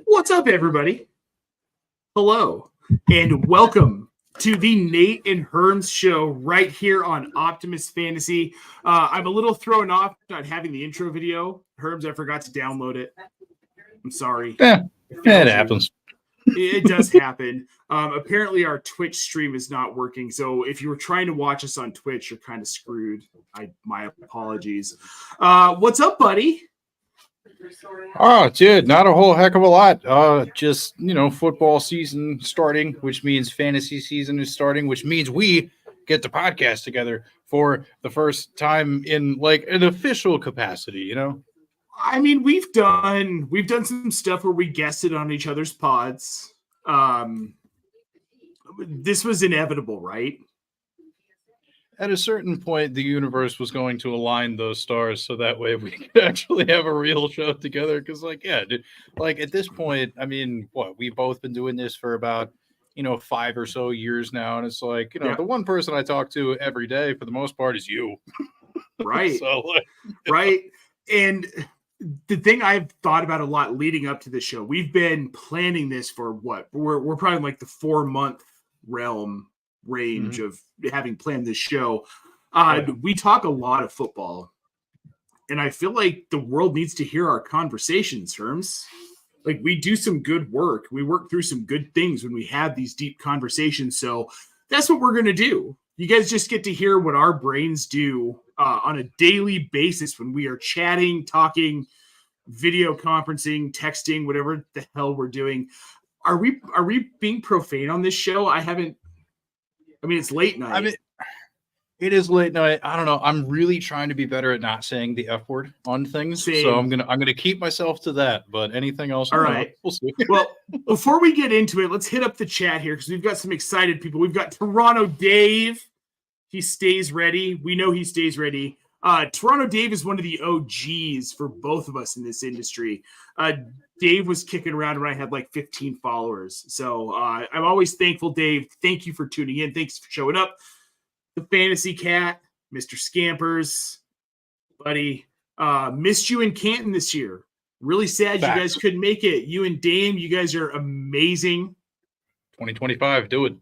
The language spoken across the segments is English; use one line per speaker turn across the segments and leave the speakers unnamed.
What's up, everybody? Hello, and welcome to the Nate and Herms show right here on Optimus Fantasy. I'm a little thrown off not having the intro video. Herms, I forgot to download it. I'm sorry.
Yeah, it happens.
It does happen. Apparently, our Twitch stream is not working. So if you were trying to watch us on Twitch, you're kind of screwed. My apologies. What's up, buddy?
Oh, dude, not a whole heck of a lot. Just, football season starting, which means fantasy season is starting, which means we get the podcast together for the first time in like an official capacity,
I mean, we've done some stuff where we guested on each other's pods. This was inevitable, right?
At a certain point, the universe was going to align those stars so that way we could actually have a real show together. Because, at this point, I mean, we've both been doing this for about, 5 or so years now. And it's like, the one person I talk to every day for the most part is you.
Right. Right. And the thing I've thought about a lot leading up to this show, we've been planning this for we're probably in like the 4-month range of having planned this show. We talk a lot of football, and I feel like the world needs to hear our conversations, Herms. Like, we do some good work. We work through some good things when we have these deep conversations. So that's what we're going to do. You guys just get to hear what our brains do on a daily basis when we are chatting, talking, video conferencing, texting, whatever the hell we're doing. Are we being profane on this show? It's late night.
It is late night. I don't know. I'm really trying to be better at not saying the F word on things.
Same.
So I'm gonna keep myself to that. But anything else?
All right.
We'll see.
Well, before we get into it, let's hit up the chat here because we've got some excited people. We've got Toronto Dave. He stays ready. We know he stays ready. Toronto Dave is one of the OGs for both of us in this industry. Dave was kicking around when I had like 15 followers. So I'm always thankful, Dave. Thank you for tuning in. Thanks for showing up. The Fantasy Cat, Mr. Scampers, buddy. Missed you in Canton this year. Really sad you guys couldn't make it. You and Dame, you guys are amazing.
2025, do it.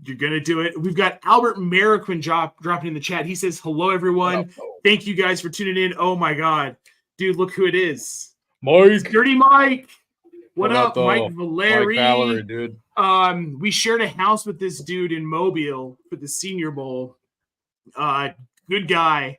You're going to do it. We've got Albert Mariquin dropping in the chat. He says, hello, everyone. Thank you guys for tuning in. Oh, my God. Dude, look who it is.
Mike.
Dirty Mike. What up, Mike Valeri?
Mike Valerie, dude.
We shared a house with this dude in Mobile for the Senior Bowl. Good guy.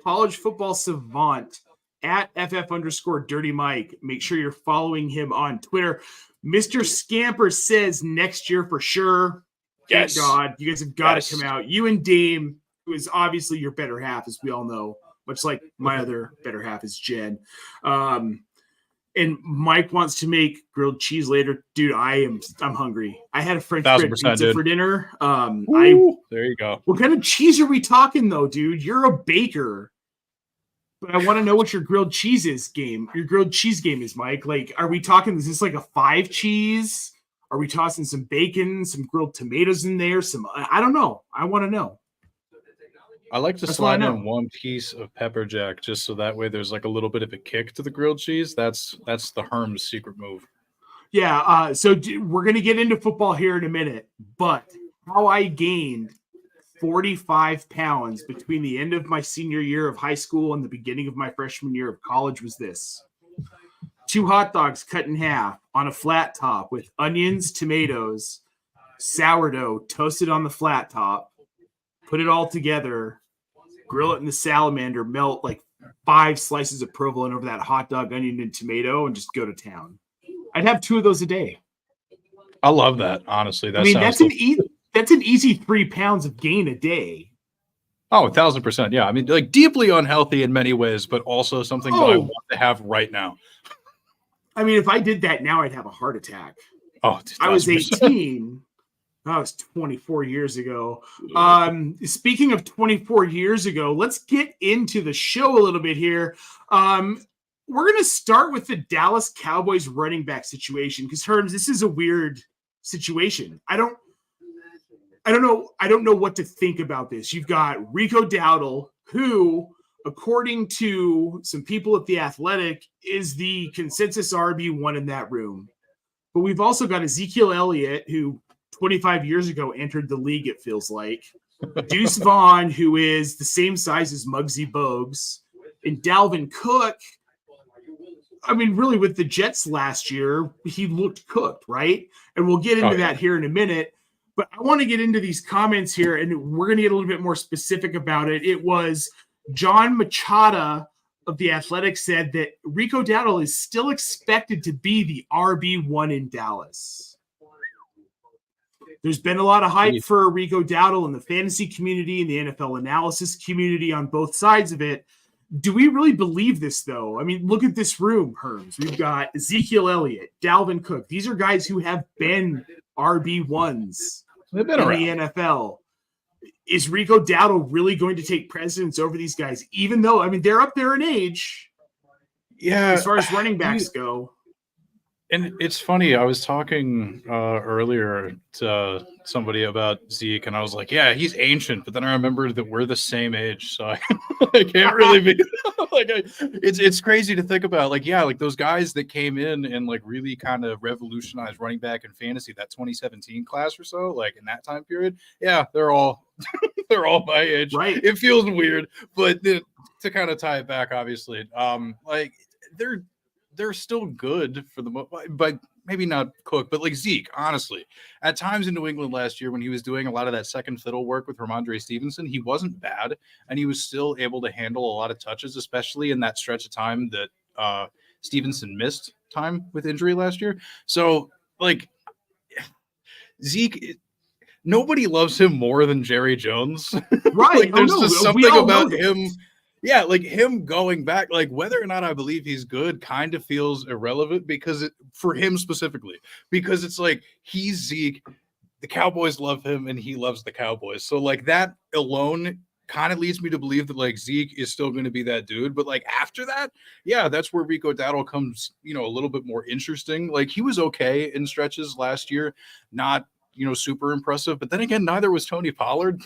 College football savant at FF_Dirty Mike. Make sure you're following him on Twitter. Mr. Scamper says next year for sure.
Yes.
Thank God. You guys have got to come out. You and Dame, who is obviously your better half, as we all know, much like my other better half is Jen. And Mike wants to make grilled cheese later. Dude, I'm hungry. I had a French bread pizza for dinner.
There you go.
What kind of cheese are we talking though, dude? You're a baker. But I want to know what your grilled cheese game is, Mike. Like, are we talking, is this like a 5 cheese? Are we tossing some bacon, some grilled tomatoes in there? I don't know. I want to know.
I like to slide in one piece of pepper jack just so that way there's like a little bit of a kick to the grilled cheese. That's the Herms secret move.
Yeah. So we're going to get into football here in a minute, but how I gained 45 pounds between the end of my senior year of high school and the beginning of my freshman year of college was this: 2 hot dogs cut in half on a flat top with onions, tomatoes, sourdough toasted on the flat top. Put it all together, grill it in the salamander, melt like 5 slices of provolone over that hot dog, onion, and tomato, and just go to town. I'd have 2 of those a day.
I love that, honestly.
That's an easy 3 pounds of gain a day.
Oh, 1,000%. Yeah. I mean, like deeply unhealthy in many ways, but also something that I want to have right now.
I mean, if I did that now, I'd have a heart attack.
Oh,
I was 18. That was 24 years ago. Speaking of 24 years ago, let's get into the show a little bit here. We're going to start with the Dallas Cowboys running back situation because, Herms, this is a weird situation. I don't know what to think about this. You've got Rico Dowdle, who according to some people at The Athletic, is the consensus RB1 in that room. But we've also got Ezekiel Elliott, who 25 years ago entered the league, it feels like. Deuce Vaughn, who is the same size as Muggsy Bogues. And Dalvin Cook, I mean, really, with the Jets last year, he looked cooked, right? And we'll get into that here in a minute. But I want to get into these comments here, and we're going to get a little bit more specific about it. It was John Machada of The Athletic said that Rico Dowdle is still expected to be the RB1 in Dallas. There's been a lot of hype for Rico Dowdle in the fantasy community and the NFL analysis community on both sides of it. Do we really believe this, though? I mean, look at this room, Herms. We've got Ezekiel Elliott, Dalvin Cook. These are guys who have been RB1s in the NFL. Is Rico Dowdle really going to take precedence over these guys, even though, I mean, they're up there in age?
Yeah.
As far as running backs go.
And it's funny, I was talking earlier to somebody about Zeke, and I was like, yeah, he's ancient, but then I remembered that we're the same age, so I can't really be like, it's crazy to think about, like, yeah, like those guys that came in and like really kind of revolutionized running back in fantasy, that 2017 class or so, like in that time period, yeah, they're all they're all my age.
Right.
It feels weird, but to kind of tie it back, obviously, like they're still good for the most, but maybe not Cook, but like Zeke, honestly, at times in New England last year when he was doing a lot of that second fiddle work with Ramondre Stevenson, he wasn't bad, and he was still able to handle a lot of touches, especially in that stretch of time that Stevenson missed time with injury last year. So like Zeke, nobody loves him more than Jerry Jones.
Right.
Like, there's just something about him. Yeah, like him going back, like whether or not I believe he's good kind of feels irrelevant for him specifically, because it's like he's Zeke, the Cowboys love him, and he loves the Cowboys. So like that alone kind of leads me to believe that like Zeke is still going to be that dude. But like after that, yeah, that's where Rico Dowdle comes, a little bit more interesting. Like he was okay in stretches last year, not super impressive. But then again, neither was Tony Pollard.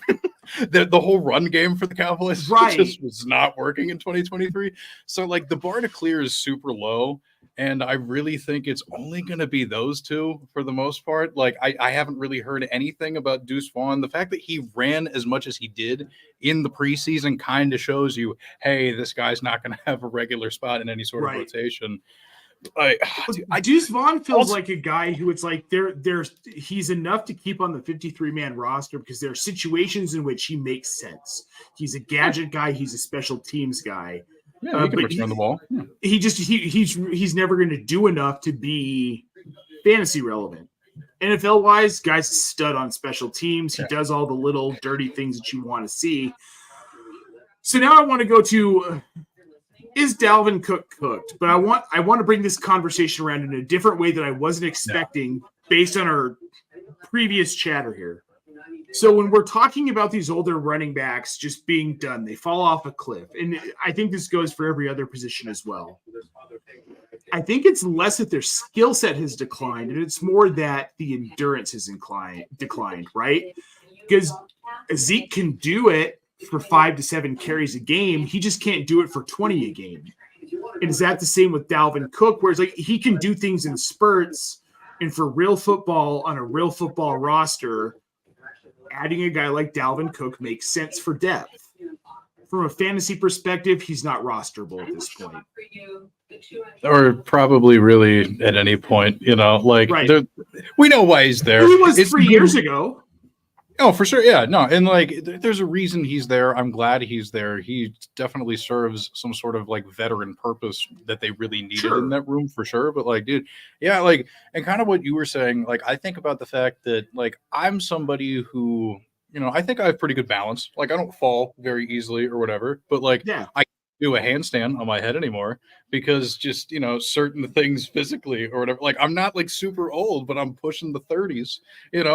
the whole run game for the Cowboys just was not working in 2023. So like the bar to clear is super low. And I really think it's only going to be those two for the most part. Like I haven't really heard anything about Deuce Vaughn. The fact that he ran as much as he did in the preseason kind of shows you, hey, this guy's not going to have a regular spot in any sort of rotation.
Deuce Vaughn feels like a guy who it's like he's enough to keep on the 53-man roster because there are situations in which he makes sense. He's a gadget guy. He's a special teams guy.
Yeah, he can return the ball. Yeah.
He's never going to do enough to be fantasy relevant. NFL wise, guy's a stud on special teams. He does all the little dirty things that you want to see. So now I want to go to. Is Dalvin Cook cooked? But I want to bring this conversation around in a different way that I wasn't expecting based on our previous chatter here. So when we're talking about these older running backs just being done, they fall off a cliff. And I think this goes for every other position as well. I think it's less that their skill set has declined, and it's more that the endurance has declined, right? Because Zeke can do it for 5 to 7 carries a game. He just can't do it for 20 a game. And is that the same with Dalvin Cook, where it's like he can do things in spurts, and for real football on a real football roster, adding a guy like Dalvin Cook makes sense for depth. From a fantasy perspective, he's not rosterable at this point.
Or probably really at any point, we know why he's there.
He was 3 years ago.
Oh, for sure. Yeah, no. And like, there's a reason he's there. I'm glad he's there. He definitely serves some sort of like veteran purpose that they really needed in that room for sure. But like, dude, yeah, like, and kind of what you were saying, like, I think about the fact that like, I'm somebody who, I think I have pretty good balance. Like I don't fall very easily or whatever, but like, I do a handstand on my head anymore because just certain things physically or whatever. Like I'm not like super old, but I'm pushing the 30s.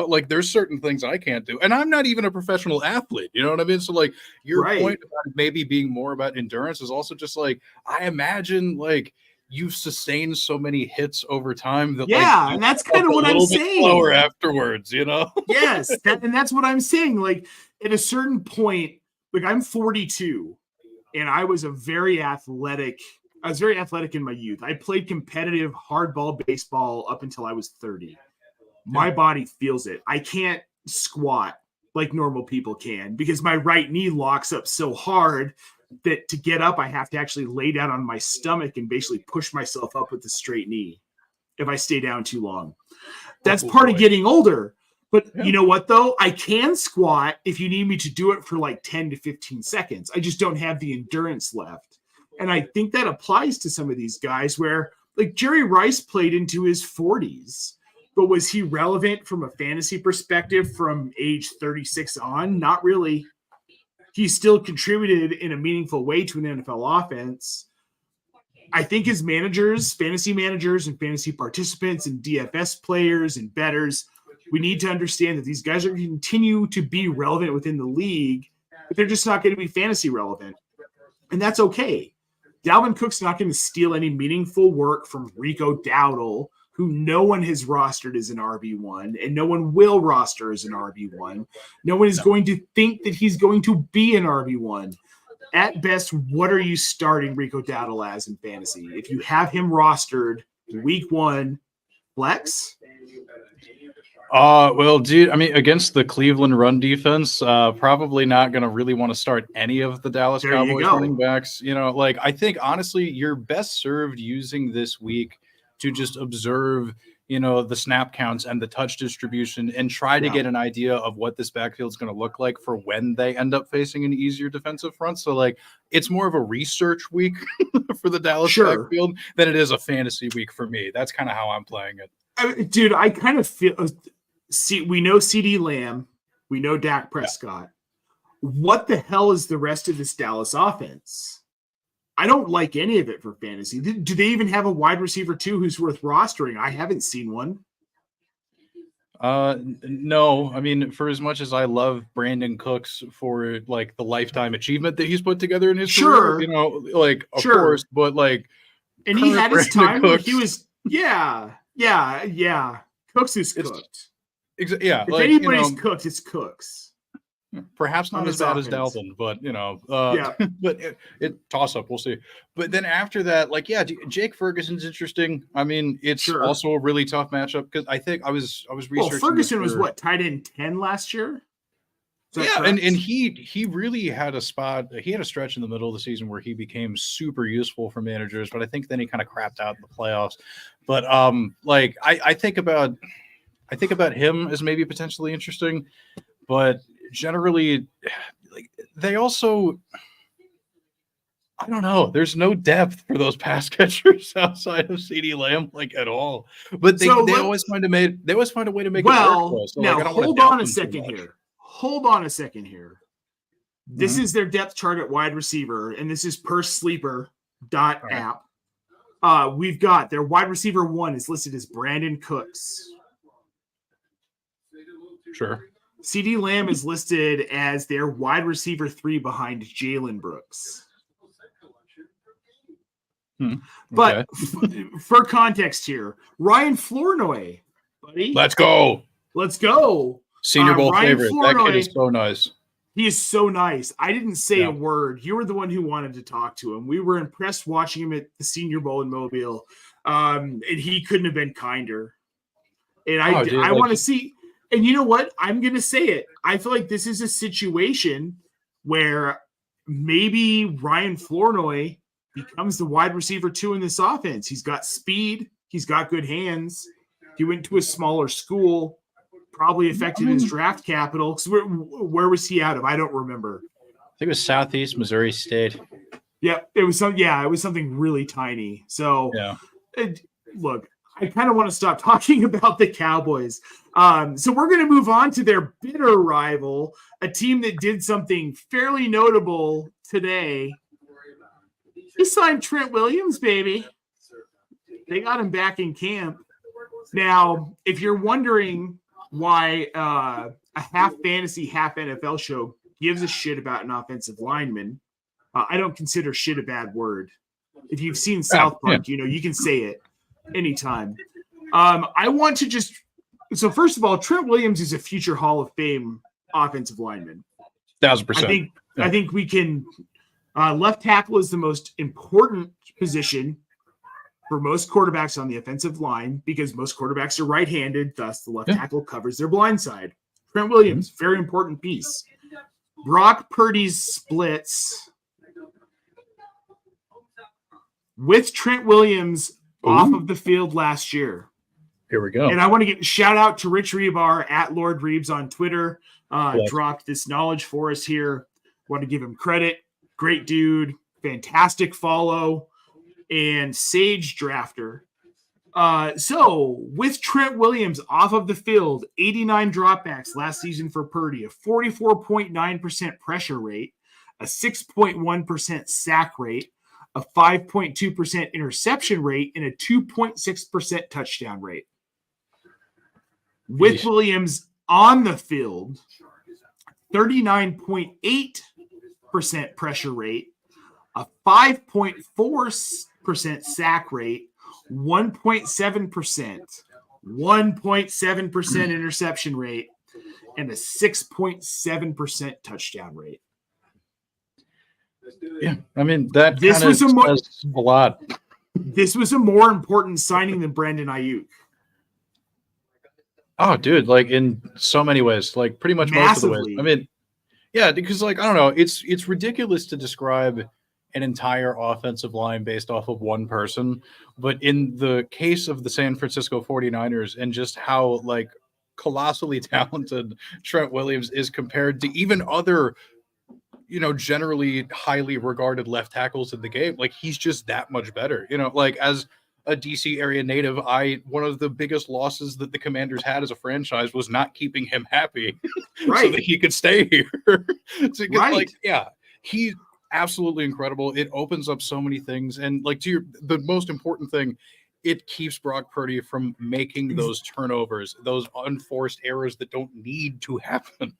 Like there's certain things I can't do, and I'm not even a professional athlete. You know what I mean? So like your point about maybe being more about endurance is also just like I imagine like you've sustained so many hits over time that
and that's kind of what I'm saying.
Slower afterwards,
Yes, and that's what I'm saying. Like at a certain point, like I'm 42. and I was very athletic in my youth. I played competitive hardball baseball up until I was 30. My body feels it. I can't squat like normal people can because my right knee locks up so hard that to get up, I have to actually lay down on my stomach and basically push myself up with the straight knee if I stay down too long. That's part of getting older. But you know what, though? I can squat if you need me to do it for like 10 to 15 seconds. I just don't have the endurance left. And I think that applies to some of these guys where, like, Jerry Rice played into his 40s. But was he relevant from a fantasy perspective from age 36 on? Not really. He still contributed in a meaningful way to an NFL offense. I think as managers, fantasy managers and fantasy participants and DFS players and bettors, we need to understand that these guys are going to continue to be relevant within the league, but they're just not going to be fantasy relevant. And that's okay. Dalvin Cook's not going to steal any meaningful work from Rico Dowdle, who no one has rostered as an RB1, and no one will roster as an RB1. No one is going to think that he's going to be an RB1. At best, what are you starting Rico Dowdle as in fantasy? If you have him rostered week 1, flex?
Well, dude, I mean, against the Cleveland run defense, probably not going to really want to start any of the Dallas Cowboys running backs. You know, like, I think, honestly, you're best served using this week to just observe, you know, the snap counts and the touch distribution and try to get an idea of what this backfield is going to look like for when they end up facing an easier defensive front. So, like, it's more of a research week for the Dallas backfield than it is a fantasy week for me. That's kind of how I'm playing it.
Dude, I kind of feel we know CD Lamb, we know Dak Prescott. What the hell is the rest of this Dallas offense? I don't like any of it for fantasy. Do they even have a wide receiver too who's worth rostering? I haven't seen one.
No. I mean, for as much as I love Brandon Cooks for like the lifetime achievement that he's put together in his career, you know, like of course, but like,
and he had his time where he was, Cooks is cooked.
If
like, anybody's cooked, it's Cooks.
Perhaps not as bad as Dalvin, but you know, but it toss up. We'll see. But then after that, like, Jake Ferguson's interesting. I mean, it's also a really tough matchup because I think I was researching.
Well, Ferguson was what, tight end 10 last year?
And he really had a spot. He had a stretch in the middle of the season where he became super useful for managers, but I think then he kind of crapped out in the playoffs. But like I think about him as maybe potentially interesting, but generally, like, they also, I don't know. There's no depth for those pass catchers outside of CD Lamb, like, at all. But they always find a way to make it work. So,
now, like, hold on a second here. Hold on a second here. This is their depth chart at wide receiver, and this is per sleeper.app. We've got their wide receiver 1 is listed as Brandon Cooks.
Sure.
CD Lamb is listed as their wide receiver 3 behind Jalen Brooks. But for context here, Ryan Flournoy, buddy.
Let's go.
Senior
Bowl favorite. Flournoy, that kid is so nice.
He is so nice. I didn't say a word. You were the one who wanted to talk to him. We were impressed watching him at the Senior Bowl in Mobile. And he couldn't have been kinder. And I want to see. And you know what? I'm going to say it. I feel like this is a situation where maybe Ryan Flournoy becomes the wide receiver 2 in this offense. He's got speed. He's got good hands. He went to a smaller school, probably affected his draft capital. So where was he out of? I don't remember.
I think it was Southeast Missouri State.
Yeah, it was something really tiny. So look, I kind of want to stop talking about the Cowboys. So we're going to move on to their bitter rival, a team that did something fairly notable today. They signed Trent Williams, baby. They got him back in camp. Now, if you're wondering why a half fantasy, half NFL show gives a shit about an offensive lineman, I don't consider shit a bad word. If you've seen South Park, you know, you can say it anytime. I want to just – so first of all, Trent Williams is a future Hall of Fame offensive lineman.
1,000%.
I think we can Left tackle is the most important position for most quarterbacks on the offensive line because most quarterbacks are right-handed, thus the left tackle covers their blind side. Trent Williams, very important piece. Brock Purdy's splits with Trent Williams off of the field last year.
Here we go.
And I want to give a shout out to Rich Rebar at Lord Reeves on Twitter. Dropped this knowledge for us here. Want to give him credit. Great dude. Fantastic follow. And Sage Drafter. So with Trent Williams off of the field, 89 dropbacks last season for Purdy, a 44.9% pressure rate, a 6.1% sack rate, a 5.2% interception rate, and a 2.6% touchdown rate. With Williams on the field, 39.8% pressure rate, a 5.4% sack rate, 1.7% interception rate, and a 6.7% touchdown rate.
Yeah, I mean that
this was
a lot.
This was a more important signing than Brandon Ayuk.
Oh, dude, like in so many ways, like pretty much most of the ways. I mean, yeah, because like I don't know, it's ridiculous to describe an entire offensive line based off of one person, but in the case of the San Francisco 49ers and just how like colossally talented Trent Williams is compared to even other, you know, generally highly regarded left tackles in the game, like he's just that much better. You know, like as a DC area native, one of the biggest losses that the Commanders had as a franchise was not keeping him happy so that he could stay here. So like, yeah, he's absolutely incredible. It opens up so many things. And like the most important thing, it keeps Brock Purdy from making those turnovers, those unforced errors that don't need to happen.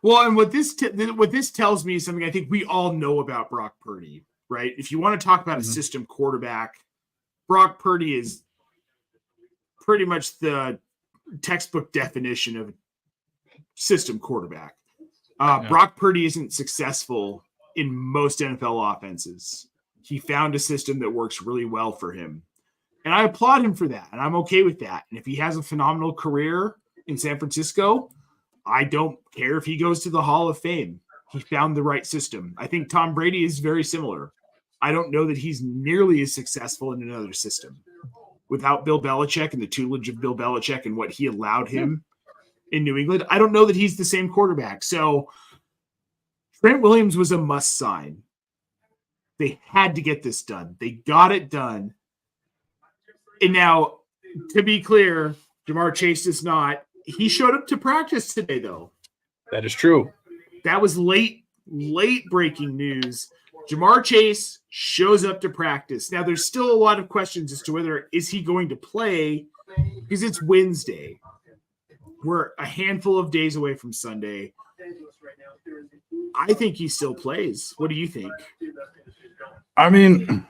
Well, and what this tells me is something I think we all know about Brock Purdy, right? If you want to talk about a system quarterback, Brock Purdy is pretty much the textbook definition of system quarterback. Brock Purdy isn't successful in most NFL offenses. He found a system that works really well for him. And I applaud him for that. And I'm okay with that. And if he has a phenomenal career in San Francisco, I don't care if he goes to the Hall of Fame. He found the right system. I think Tom Brady is very similar. I don't know that he's nearly as successful in another system. Without Bill Belichick and the tutelage of Bill Belichick and what he allowed him in New England, I don't know that he's the same quarterback. So Trent Williams was a must sign. They had to get this done. They got it done. And now, to be clear, Jamar Chase is not. He showed up to practice today, though.
That is true.
That was late breaking news. Jamar Chase shows up to practice. Now, there's still a lot of questions as to whether is he going to play because it's Wednesday. We're a handful of days away from Sunday. I think he still plays. What do you think?
I mean,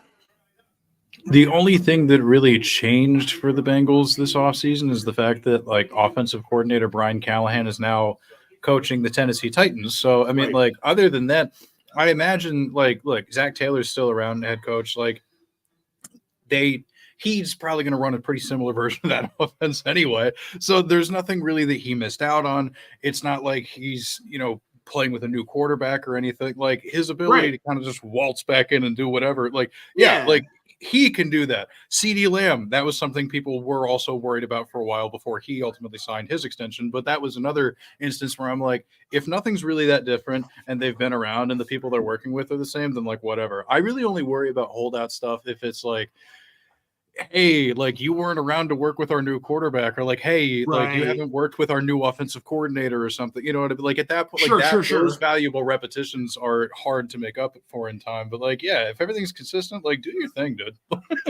the only thing that really changed for the Bengals this offseason is the fact that like offensive coordinator Brian Callahan is now coaching the Tennessee Titans. So, I mean, like other than that, I imagine like, look, Zach Taylor's still around, head coach. Like he's probably going to run a pretty similar version of that offense anyway. So there's nothing really that he missed out on. It's not like he's, you know, playing with a new quarterback or anything. Like his ability to kind of just waltz back in and do whatever. Like, like he can do that. CeeDee Lamb, that was something people were also worried about for a while before he ultimately signed his extension. But that was another instance where I'm like, if nothing's really that different and they've been around and the people they're working with are the same, then like whatever. I really only worry about holdout stuff if it's like, hey, like you weren't around to work with our new quarterback, or like, hey, like you haven't worked with our new offensive coordinator or something, you know what I mean? Like at that point, those valuable repetitions are hard to make up for in time. But like, yeah, if everything's consistent, like do your thing, dude.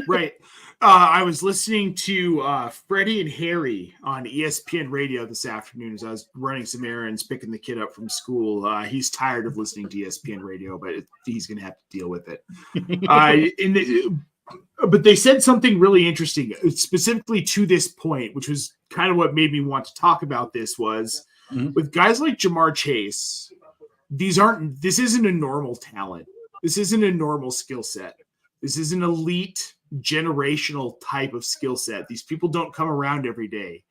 Right. I was listening to Freddie and Harry on ESPN radio this afternoon as I was running some errands, picking the kid up from school. He's tired of listening to ESPN radio, but he's going to have to deal with it. But they said something really interesting, specifically to this point, which was kind of what made me want to talk about this was with guys like Jamar Chase, this isn't a normal talent. This isn't a normal skill set. This is an elite generational type of skill set. These people don't come around every day.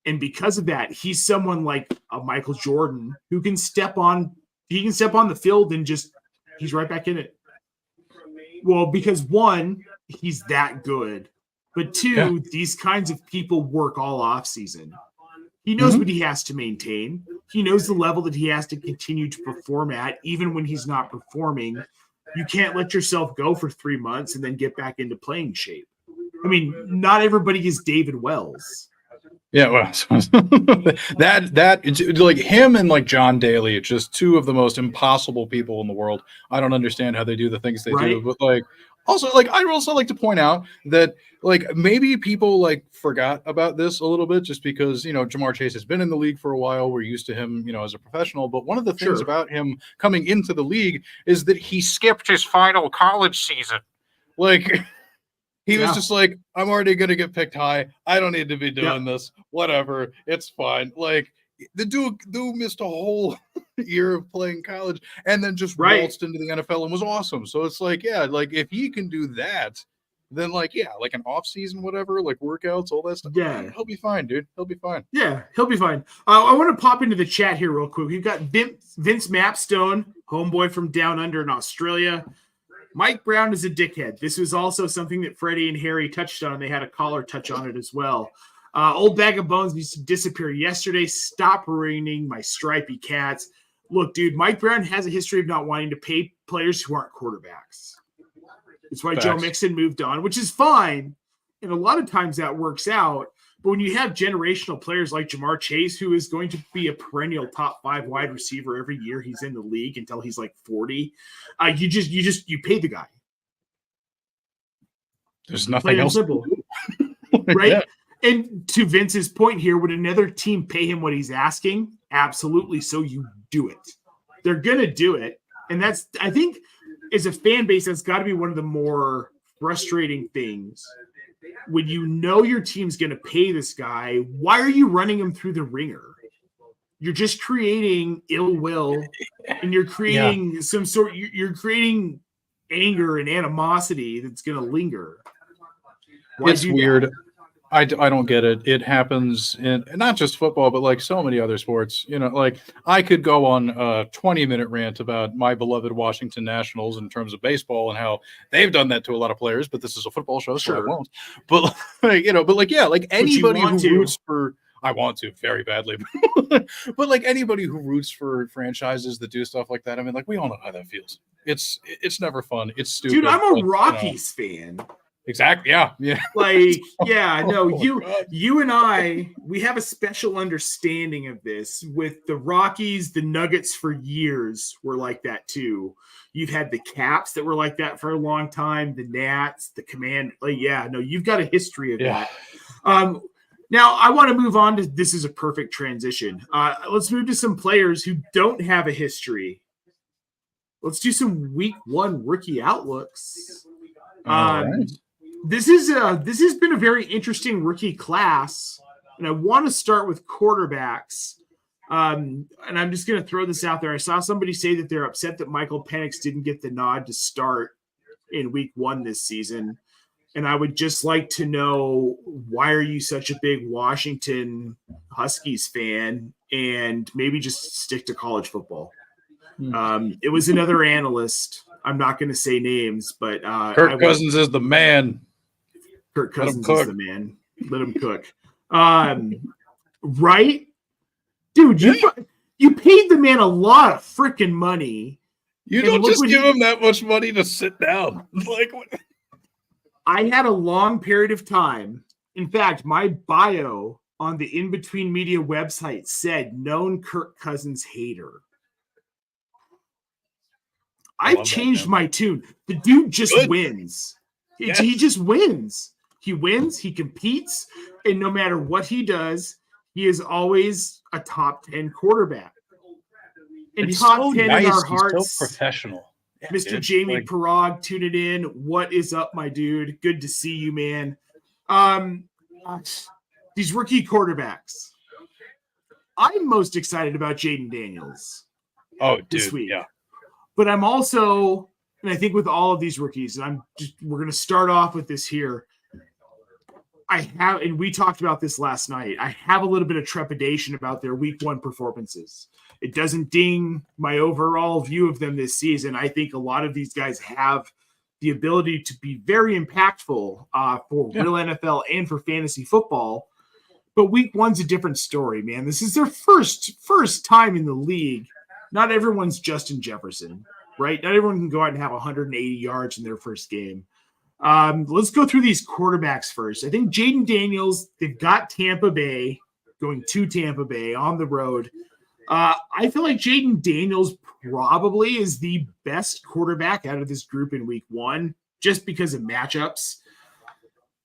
And because of that, he's someone like a Michael Jordan who can step on the field and just, he's right back in it. Well, because one, he's that good. But two, these kinds of people work all off season. He knows what he has to maintain. He knows the level that he has to continue to perform at, even when he's not performing. You can't let yourself go for 3 months and then get back into playing shape. I mean, not everybody is David Wells.
Yeah, well, that it's like him and like John Daly, it's just two of the most impossible people in the world. I don't understand how they do the things they do, but like also like I also like to point out that like maybe people like forgot about this a little bit just because Jamar Chase has been in the league for a while. We're used to him, as a professional. But one of the things about him coming into the league is that he skipped his final college season. Like he was just like, I'm already going to get picked high. I don't need to be doing this. Whatever. It's fine. Like the dude missed a whole year of playing college and then just waltzed into the NFL and was awesome. So it's like, like if he can do that, then like an off season, whatever, like workouts, all that stuff. Yeah, he'll be fine, dude. He'll be fine.
Yeah, he'll be fine. I want to pop into the chat here real quick. We've got Vince Mapstone, homeboy from down under in Australia. Mike Brown is a dickhead. This was also something that Freddie and Harry touched on. They had a caller touch on it as well. Old Bag of Bones needs to disappear yesterday. Stop ruining my stripy cats. Look, dude, Mike Brown has a history of not wanting to pay players who aren't quarterbacks. It's why Joe Mixon moved on, which is fine. And a lot of times that works out. But when you have generational players like Jamar Chase, who is going to be a perennial top 5 wide receiver every year he's in the league until he's like 40, you pay the guy.
There's nothing else.
Simple. Right? And to Vince's point here, would another team pay him what he's asking? Absolutely. So you do it. They're going to do it. And that's, I think, as a fan base, that's got to be one of the more frustrating things. When you know your team's going to pay this guy, why are you running him through the ringer? You're just creating ill will, and you're creating you're creating anger and animosity that's going to linger.
It's weird. I don't get it. It happens in not just football, but like so many other sports. Like I could go on a 20-minute rant about my beloved Washington Nationals in terms of baseball and how they've done that to a lot of players. But this is a football show, so I won't. But like anybody who roots for, I want to very badly. But like anybody who roots for franchises that do stuff like that, I mean, like we all know how that feels. It's never fun. It's stupid.
Dude, I'm a Rockies fan.
Exactly. Yeah.
Like, you and I, we have a special understanding of this with the Rockies. The Nuggets for years were like that too. You've had the Caps that were like that for a long time. The Nats, the Command. Like, you've got a history of that. Now I want to move on to, this is a perfect transition. Let's move to some players who don't have a history. Let's do some week 1 rookie outlooks. This has been a very interesting rookie class, and I want to start with quarterbacks. And I'm just going to throw this out there. I saw somebody say that they're upset that Michael Penix didn't get the nod to start in week 1 this season. And I would just like to know, why are you such a big Washington Huskies fan, and maybe just stick to college football? It was another analyst. I'm not going to say names, but
Kirk Cousins is the man.
Kirk Cousins is the man. Let him cook. Right? Dude, you paid the man a lot of freaking money.
You don't just give him that much money to sit down. Like, what?
I had a long period of time. In fact, my bio on the In Between Media website said known Kirk Cousins hater. I've changed my tune. The dude just wins. Yes. He just wins. He wins. He competes. And no matter what he does, he is always a top 10 quarterback. And
it's
top
so
10
nice.
in our hearts.
So professional.
Yeah, Mr. Jamie Parag tuning in. What is up, my dude? Good to see you, man. These rookie quarterbacks. I'm most excited about Jayden Daniels.
Oh, dude,
this week.
Yeah.
But I'm also, and I think with all of these rookies, and we're going to start off with this here. And we talked about this last night, I have a little bit of trepidation about their week 1 performances. It doesn't ding my overall view of them this season. I think a lot of these guys have the ability to be very impactful for real NFL and for fantasy football. But week 1's a different story, man. This is their first time in the league. Not everyone's Justin Jefferson, right? Not everyone can go out and have 180 yards in their first game. Let's go through these quarterbacks first. I think Jayden Daniels, they've got Tampa Bay, going to Tampa Bay on the road. I feel like Jayden Daniels probably is the best quarterback out of this group in week 1, just because of matchups.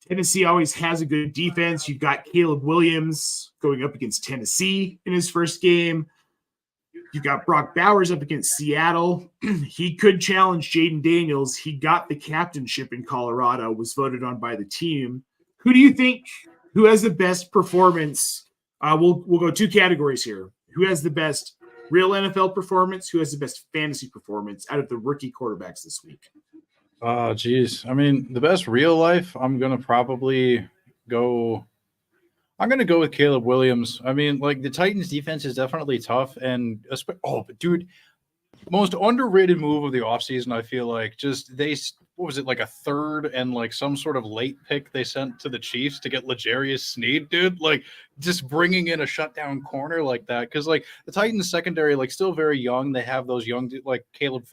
Tennessee always has a good defense. You've got Caleb Williams going up against Tennessee in his first game. You've got Brock Bowers up against Seattle. He could challenge Jayden Daniels. He got the captainship in Colorado, was voted on by the team. Who do you think, who has the best performance? We'll go 2 categories here. Who has the best real NFL performance? Who has the best fantasy performance out of the rookie quarterbacks this week?
Oh, geez. I mean, the best real life, I'm going to probably go – I'm going to go with Caleb Williams. I mean, like, the Titans defense is definitely tough. And, but dude, most underrated move of the offseason, I feel like, just what was it, like a third and like some sort of late pick they sent to the Chiefs to get L'Jarius Sneed, dude? Like, just bringing in a shutdown corner like that. Because, like, the Titans secondary, like, still very young. They have those young, like, Caleb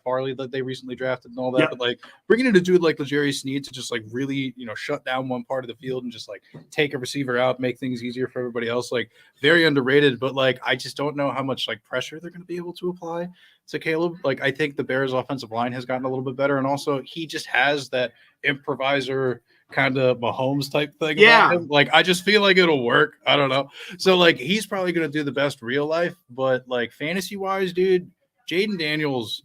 Farley that they recently drafted and all that. Yep. But, like, bringing in a dude like L'Jarius Sneed to just, like, really, shut down one part of the field and just, like, take a receiver out, make things easier for everybody else, like, very underrated. But, like, I just don't know how much, like, pressure they're going to be able to apply to Caleb. Like, I think the Bears offensive line has gotten a little bit better. And also he just has that improviser kind of Mahomes type thing.
Yeah.
About him. Like, I just feel like it'll work. I don't know. So, like, he's probably going to do the best real life, but, like, fantasy wise, dude, Jayden Daniels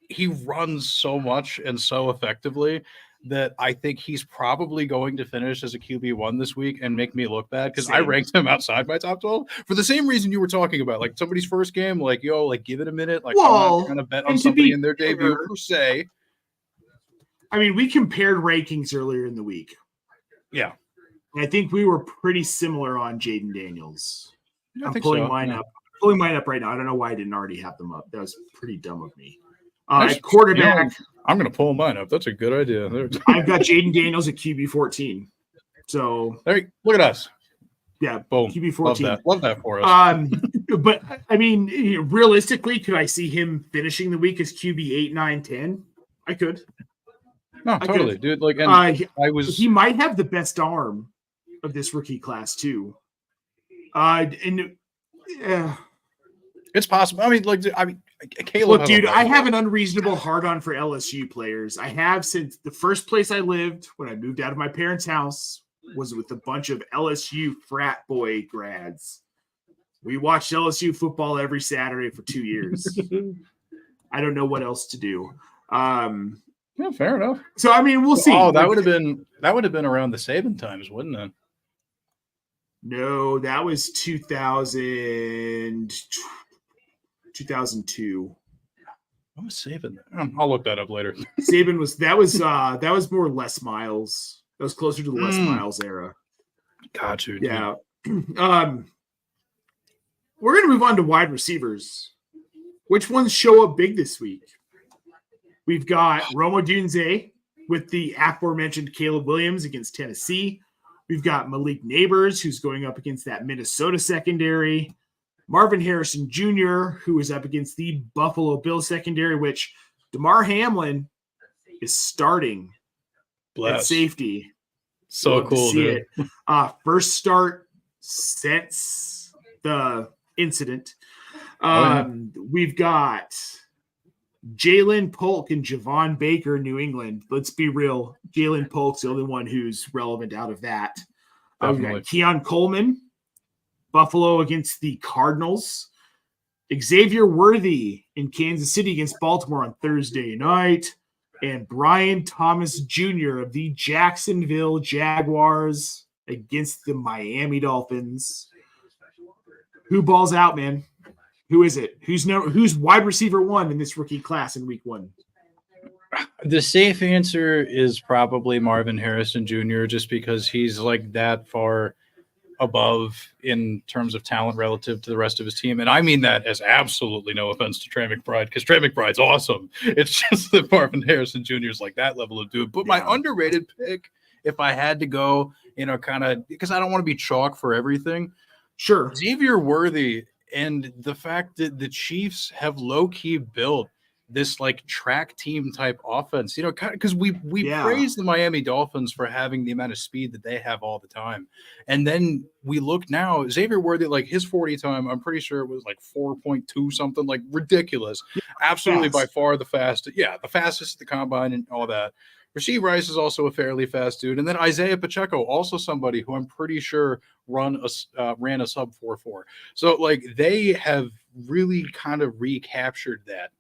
he runs so much and so effectively that I think he's probably going to finish as a QB1 this week and make me look bad, because I ranked him outside my top 12 for the same reason you were talking about. Like, somebody's first game, like, like, give it a minute. Like, I'm not trying to bet on somebody in their debut per se.
I mean, we compared rankings earlier in the week.
Yeah.
And I think we were pretty similar on Jayden Daniels. I'm pulling mine up. Pulling mine up right now. I don't know why I didn't already have them up. That was pretty dumb of me. Quarterback.
I'm going to pull mine up. That's a good idea.
I've got Jayden Daniels at QB 14. So
look at us.
Yeah,
boom.
QB 14.
Love that for us.
But I mean, realistically, could I see him finishing the week as QB 8, 9, 10? I could.
No, totally, dude. Like,
he might have the best arm of this rookie class too.
It's possible. I mean, Caleb.
Look, dude, I have an unreasonable hard-on for LSU players. I have since the first place I lived when I moved out of my parents' house was with a bunch of LSU frat boy grads. We watched LSU football every Saturday for 2 years. I don't know what else to do.
Yeah, fair enough.
So I mean, we'll see.
Oh, that would have been around the Saban times, wouldn't it?
No, that was 2002.
What was Saban? I'll look that up later.
Saban was more Les Miles. That was closer to the Les Miles era.
Got you.
Yeah. We're gonna move on to wide receivers. Which ones show up big this week? We've got Rome Odunze with the aforementioned Caleb Williams against Tennessee. We've got Malik Nabers, who's going up against that Minnesota secondary. Marvin Harrison Jr., who is up against the Buffalo Bills secondary, which DeMar Hamlin is starting at safety.
So cool, dude.
First start since the incident. We've got Jalynn, Polk, and Javon Baker, New England. Let's be real. Jalynn Polk's the only one who's relevant out of that. We've got Keon Coleman, Buffalo against the Cardinals. Xavier Worthy in Kansas City against Baltimore on Thursday night. And Brian Thomas Jr. of the Jacksonville Jaguars against the Miami Dolphins. Who balls out, man? Who is it? Who's wide receiver 1 in this rookie class in week 1?
The safe answer is probably Marvin Harrison Jr. just because he's like that far above in terms of talent relative to the rest of his team. And I mean that as absolutely no offense to Trey McBride, because Trey McBride's awesome. It's just that Marvin Harrison Jr. is like that level of dude. But my underrated pick, if I had to go, kind of, because I don't want to be chalk for everything.
Sure.
Xavier Worthy, and the fact that the Chiefs have low-key built this like track team type offense, because we praise the Miami Dolphins for having the amount of speed that they have all the time. And then we look now, Xavier Worthy, like his 40 time, I'm pretty sure it was like 4.2 something, like ridiculous. Absolutely by far the fastest. Yeah, the fastest at the combine and all that. Rasheed Rice is also a fairly fast dude. And then Isaiah Pacheco, also somebody who I'm pretty sure ran a sub 4.4. So like they have really kind of recaptured that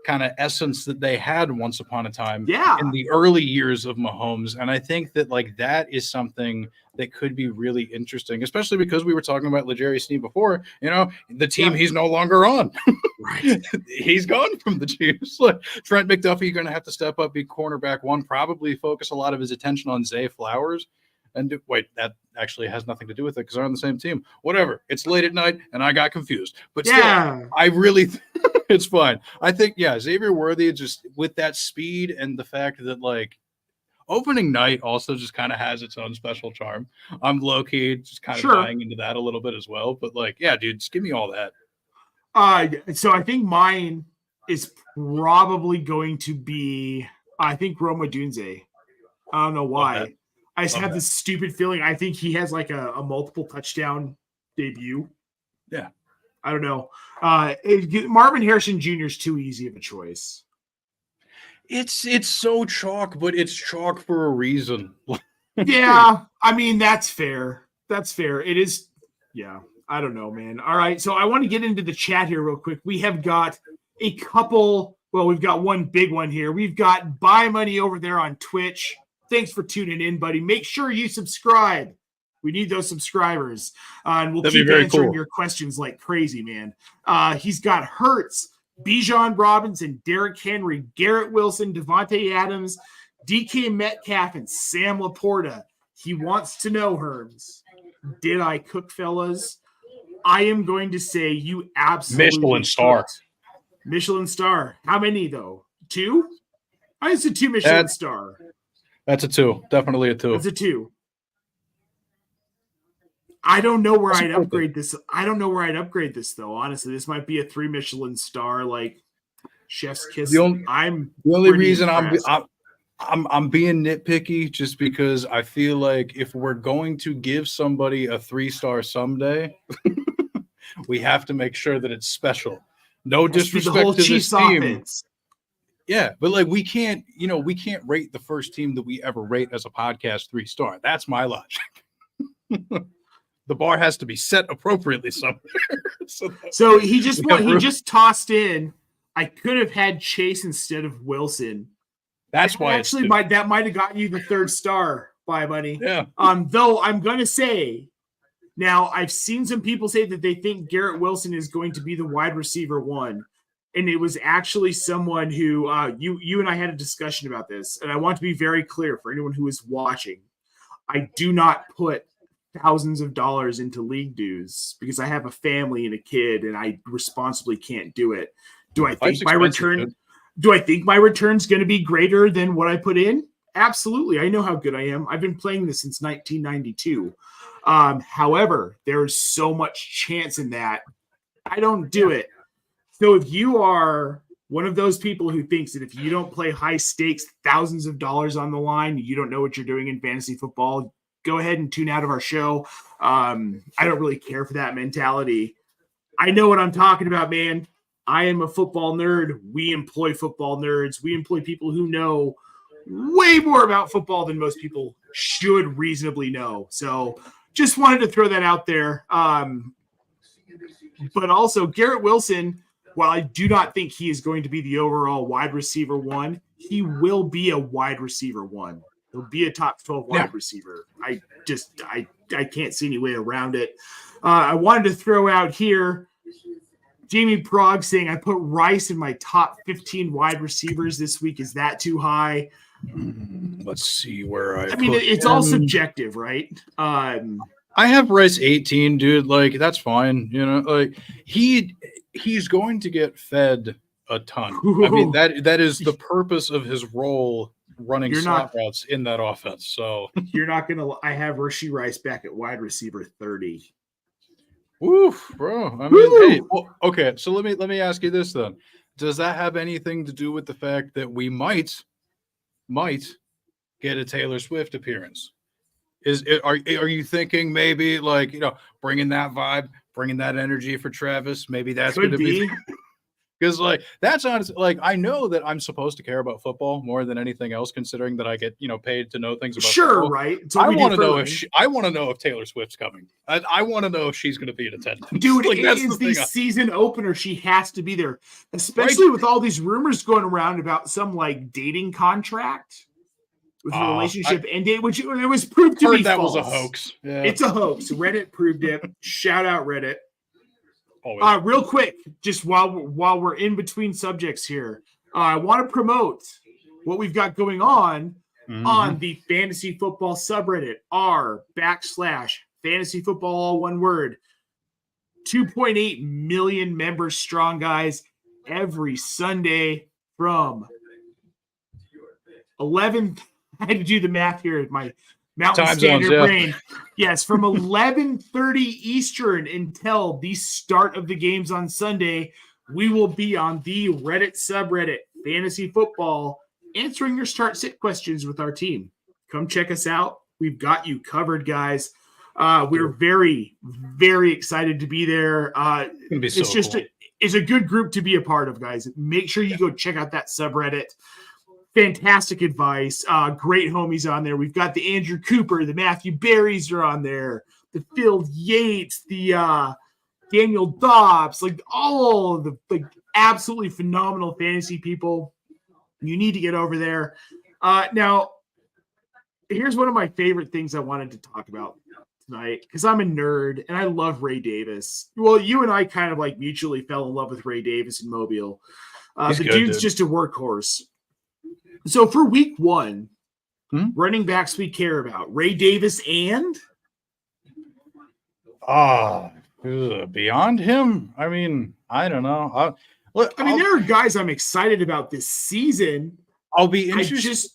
kind of essence that they had once upon a time in the early years of Mahomes. And I think that like that is something that could be really interesting, especially because we were talking about L'Jarius Sneed before, the team he's no longer on. Right. He's gone from the Chiefs. Like Trent McDuffie going to have to step up, be cornerback 1, probably focus a lot of his attention on Zay Flowers. And wait, that actually has nothing to do with it because they're on the same team. Whatever. It's late at night and I got confused. But still, I really it's fine. I think, Xavier Worthy, just with that speed and the fact that like opening night also just kind of has its own special charm. I'm low-key just kind of buying into that a little bit as well. But like, dude, just give me all that.
So I think mine is probably going to be, I think Roma Dunze. I don't know why. I just have this stupid feeling. I think he has like a multiple touchdown debut.
Yeah.
I don't know. Marvin Harrison Jr. is too easy of a choice.
It's so chalk, but it's chalk for a reason.
Yeah. I mean, that's fair. That's fair. It is. Yeah. I don't know, man. All right. So I want to get into the chat here real quick. We have got a couple. Well, we've got one big one here. We've got Buy Money over there on Twitch. Thanks for tuning in, buddy. Make sure you subscribe. We need those subscribers. And we'll keep answering your questions like crazy, man. He's got Hurts, Bijan Robinson, Derrick Henry, Garrett Wilson, Devontae Adams, DK Metcalf, and Sam Laporta. He wants to know, Herms, did I cook, fellas? I am going to say you absolutely
Michelin star.
Michelin star. How many, though? 2? I said 2 Michelin star.
That's a 2. Definitely a 2.
That's a 2. I don't know where I'd upgrade this. I don't know where I'd upgrade this, though. Honestly, this might be a 3 Michelin star, like chef's kiss.
The only reason I'm being nitpicky just because I feel like if we're going to give somebody a 3-star someday, we have to make sure that it's special. No disrespect to this team. Offense. Yeah, but like we can't rate the first team that we ever rate as a podcast 3-star. That's my logic. The bar has to be set appropriately somewhere.
So he just tossed in. I could have had Chase instead of Wilson.
That's why
actually that might have gotten you the 3rd star, Buy Money.
Yeah.
Though I'm gonna say now I've seen some people say that they think Garrett Wilson is going to be the wide receiver 1. And it was actually someone who you and I had a discussion about this. And I want to be very clear for anyone who is watching. I do not put thousands of dollars into league dues because I have a family and a kid and I responsibly can't do it. Do I think my return? Do I think my return's going to be greater than what I put in? Absolutely. I know how good I am. I've been playing this since 1992. However, there's so much chance in that I don't do it. So if you are one of those people who thinks that if you don't play high stakes, thousands of dollars on the line, you don't know what you're doing in fantasy football, go ahead and tune out of our show. I don't really care for that mentality. I know what I'm talking about, man. I am a football nerd. We employ football nerds. We employ people who know way more about football than most people should reasonably know. So just wanted to throw that out there. But also Garrett Wilson, while I do not think he is going to be the overall wide receiver 1, he will be a wide receiver 1. He'll be a top 12 wide receiver. I can't see any way around it. I wanted to throw out here Jamie Prague saying, I put Rice in my top 15 wide receivers this week. Is that too high?
Let's see where I
mean,
put
it's
him.
all subjective, right?
I have Rice 18, dude. Like, that's fine. You know, like he's going to get fed a ton.
Ooh.
I mean, that is the purpose of his role running slot routes in that offense. So
you're not gonna. I have Rashee Rice back at wide receiver 30.
Oof, bro. I mean, hey, well, okay. So let me ask you this then: does that have anything to do with the fact that we might get a Taylor Swift appearance? Are you thinking maybe like, you know, bringing that vibe, bringing that energy for Travis? Maybe that's going to be. Because, like, that's honestly, like, I know that I'm supposed to care about football more than anything else, considering that I get, you know, paid to know things about football.
Right.
I want to know if Taylor Swift's coming. I want to know if she's going to be in attendance.
Dude, like, it is the season opener. She has to be there, especially with all these rumors going around about some, like, dating contract with a relationship end date, which it was proved to be false.
That was a hoax. Yeah.
It's a hoax. Reddit proved it. Shout out Reddit. Real quick, just while we're in between subjects here, I want to promote what we've got going on the fantasy football subreddit, r/fantasy football, all one word. 2.8 million members strong, guys, every Sunday from 11. I had to do the math here at my Mountain Standard brain. Yes, from 11:30 Eastern until the start of the games on Sunday, we will be on the Reddit subreddit, Fantasy Football, answering your start-sit questions with our team. Come check us out. We've got you covered, guys. We're very, very excited to be there. It's a good group to be a part of, guys. Make sure you go check out that subreddit. Fantastic advice. Great homies on there. We've got the Andrew Cooper, the Matthew Berries are on there, the Phil Yates, the Daniel Dobbs, like all of the absolutely phenomenal fantasy people. You need to get over there. Now, here's one of my favorite things I wanted to talk about tonight, because I'm a nerd and I love Ray Davis. Well, you and I kind of like mutually fell in love with Ray Davis in Mobile. Dude's just a workhorse. So for week 1, running backs we care about, Ray Davis and?
Beyond him? I mean, I don't know.
There are guys I'm excited about this season.
I'll be interested.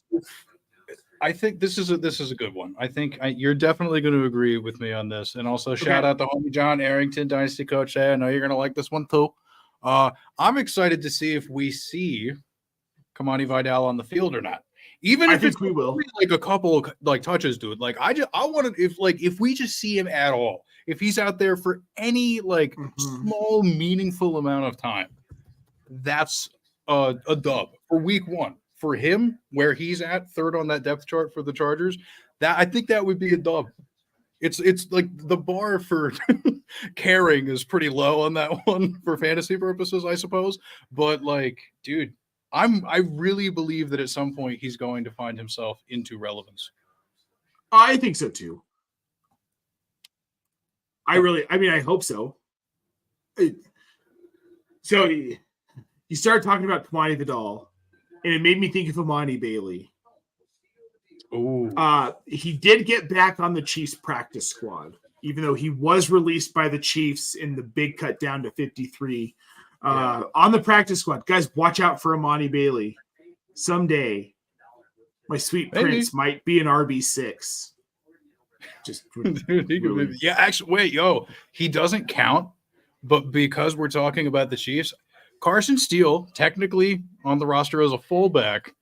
I think this is a good one. I think you're definitely going to agree with me on this. And also shout out to homie John Arrington, Dynasty Coach. Hey, I know you're going to like this one too. I'm excited to see if we see Kamani Vidal on the field or not. Even if we will, like a couple like touches, dude. Like I want to, if we just see him at all, if he's out there for any small meaningful amount of time, that's a dub for week 1 for him, where he's at third on that depth chart for the Chargers. That I think that would be a dub. It's like the bar for caring is pretty low on that one for fantasy purposes, I suppose. But like, dude, I really believe that at some point he's going to find himself into relevance.
I think so too. I hope so. So you started talking about Kamani Vidal, and it made me think of Imani Bailey.
Oh,
he did get back on the Chiefs practice squad, even though he was released by the Chiefs in the big cut down to 53. On the practice squad. Guys, watch out for Imani Bailey. Someday, my sweet prince might be an RB6. Just
really. Yeah, actually, wait, he doesn't count, but because we're talking about the Chiefs, Carson Steele, technically on the roster as a fullback.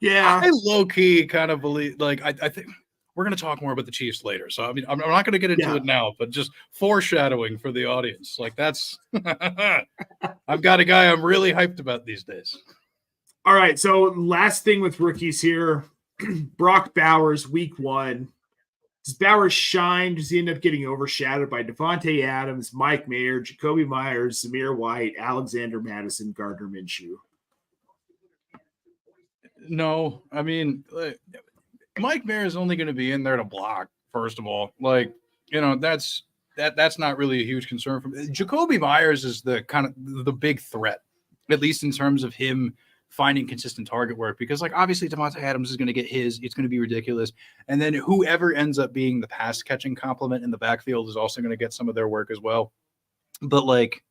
Yeah.
I low-key kind of believe, like, I think we're going to talk more about the Chiefs later. So, I mean, I'm not going to get into it now, but just foreshadowing for the audience. Like, that's – I've got a guy I'm really hyped about these days.
All right, so last thing with rookies here. Brock Bowers, week 1. Does Bowers shine? Does he end up getting overshadowed by Devontae Adams, Mike Mayer, Jacoby Myers, Zamir White, Alexander Madison, Gardner Minshew?
No, I mean, Mike Mayer is only going to be in there to block, first of all. Like, that's that's not really a huge concern for me. Jacoby Myers is the kind of the big threat, at least in terms of him finding consistent target work, because like obviously Davante Adams is going to get his, it's going to be ridiculous. And then whoever ends up being the pass catching complement in the backfield is also going to get some of their work as well. But like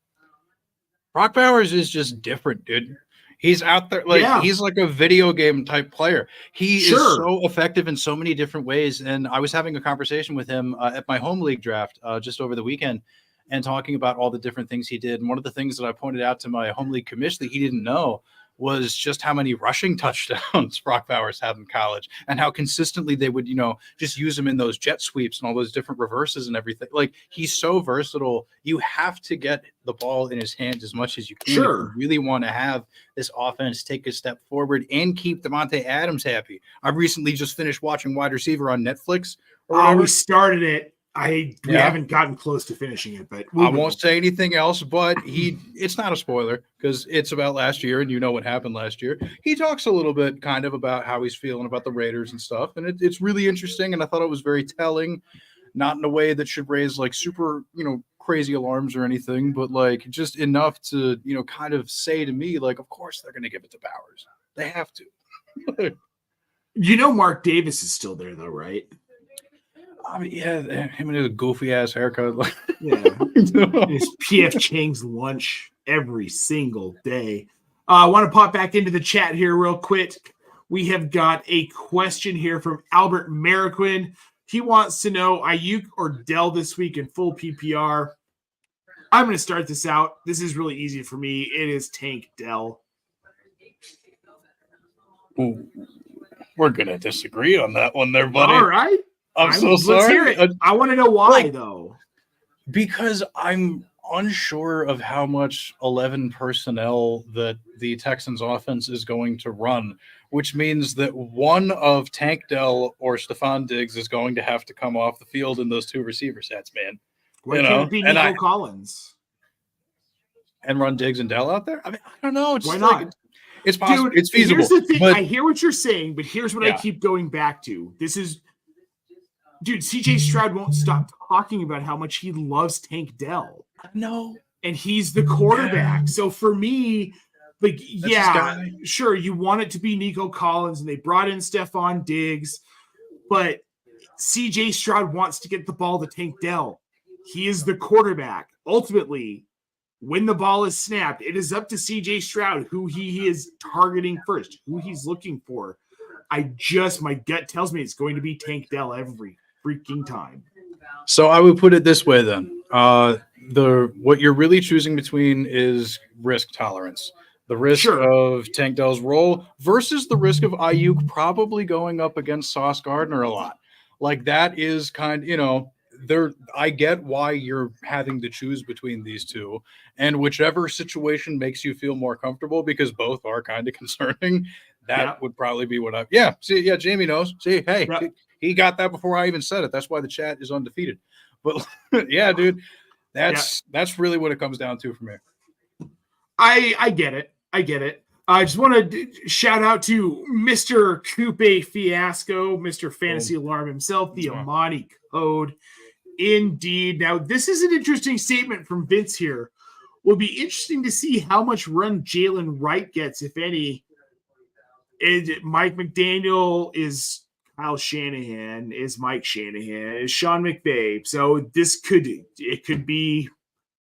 Brock Bowers is just different, dude. He's out there like he's like a video game type player. He is so effective in so many different ways. And I was having a conversation with him at my home league draft just over the weekend and talking about all the different things he did. And one of the things that I pointed out to my home league commish that he didn't know was just how many rushing touchdowns Brock Bowers had in college and how consistently they would, just use him in those jet sweeps and all those different reverses and everything. Like he's so versatile. You have to get the ball in his hands as much as you can.
Sure.
If you really want to have this offense take a step forward and keep Davante Adams happy. I recently just finished watching Wide Receiver on Netflix.
We started it. We haven't gotten close to finishing it, but
I won't say anything else, but it's not a spoiler because it's about last year and you know what happened last year. He talks a little bit kind of about how he's feeling about the Raiders and stuff. And it's really interesting. And I thought it was very telling, not in a way that should raise like super, crazy alarms or anything, but like just enough to, kind of say to me, like, of course they're going to give it to Bowers. They have to.
Mark Davis is still there though, right?
I mean, yeah, him and his goofy ass haircut.
Yeah, his PF Chang's lunch every single day. I want to pop back into the chat here real quick. We have got a question here from Albert Mariquin. He wants to know Ayuk or Dell this week in full PPR. I'm going to start this out. This is really easy for me. It is Tank Dell.
Ooh, we're going to disagree on that one there, buddy.
All right.
I'm so sorry.
Let's hear it. I want to know why, though.
Because I'm unsure of how much 11 personnel that the Texans offense is going to run, which means that one of Tank Dell or Stephon Diggs is going to have to come off the field in those two receiver sets, man.
Why can't it be Nico Collins?
And run Diggs and Dell out there? I mean, I don't know.
Why not?
It's possible.
Dude,
it's feasible.
Here's the thing.
But
I hear what you're saying, but here's what I keep going back to. Dude, CJ Stroud won't stop talking about how much he loves Tank Dell.
No.
And he's the quarterback. So for me, like, sure, you want it to be Nico Collins, and they brought in Stephon Diggs, but CJ Stroud wants to get the ball to Tank Dell. He is the quarterback. Ultimately, when the ball is snapped, it is up to CJ Stroud who he is targeting first, who he's looking for. My gut tells me it's going to be Tank Dell every freaking time.
So I would put it this way then. What you're really choosing between is risk tolerance. The risk of Tank Dell's role versus the risk of Ayuk probably going up against Sauce Gardner a lot. Like that is I get why you're having to choose between these two, and whichever situation makes you feel more comfortable, because both are kind of concerning. That would probably be what Jamie knows. See, hey, he got that before I even said it. That's why the chat is undefeated. But yeah, dude, that's really what it comes down to for me.
I get it. I just want to shout out to Mr. Coupe Fiasco, Mr. Fantasy Alarm himself, the Amani Code. Indeed. Now, this is an interesting statement from Vince here. Will be interesting to see how much run Jaylen Wright gets, if any. Mike McDaniel is Kyle Shanahan, is Mike Shanahan, is Sean McVay. So it could be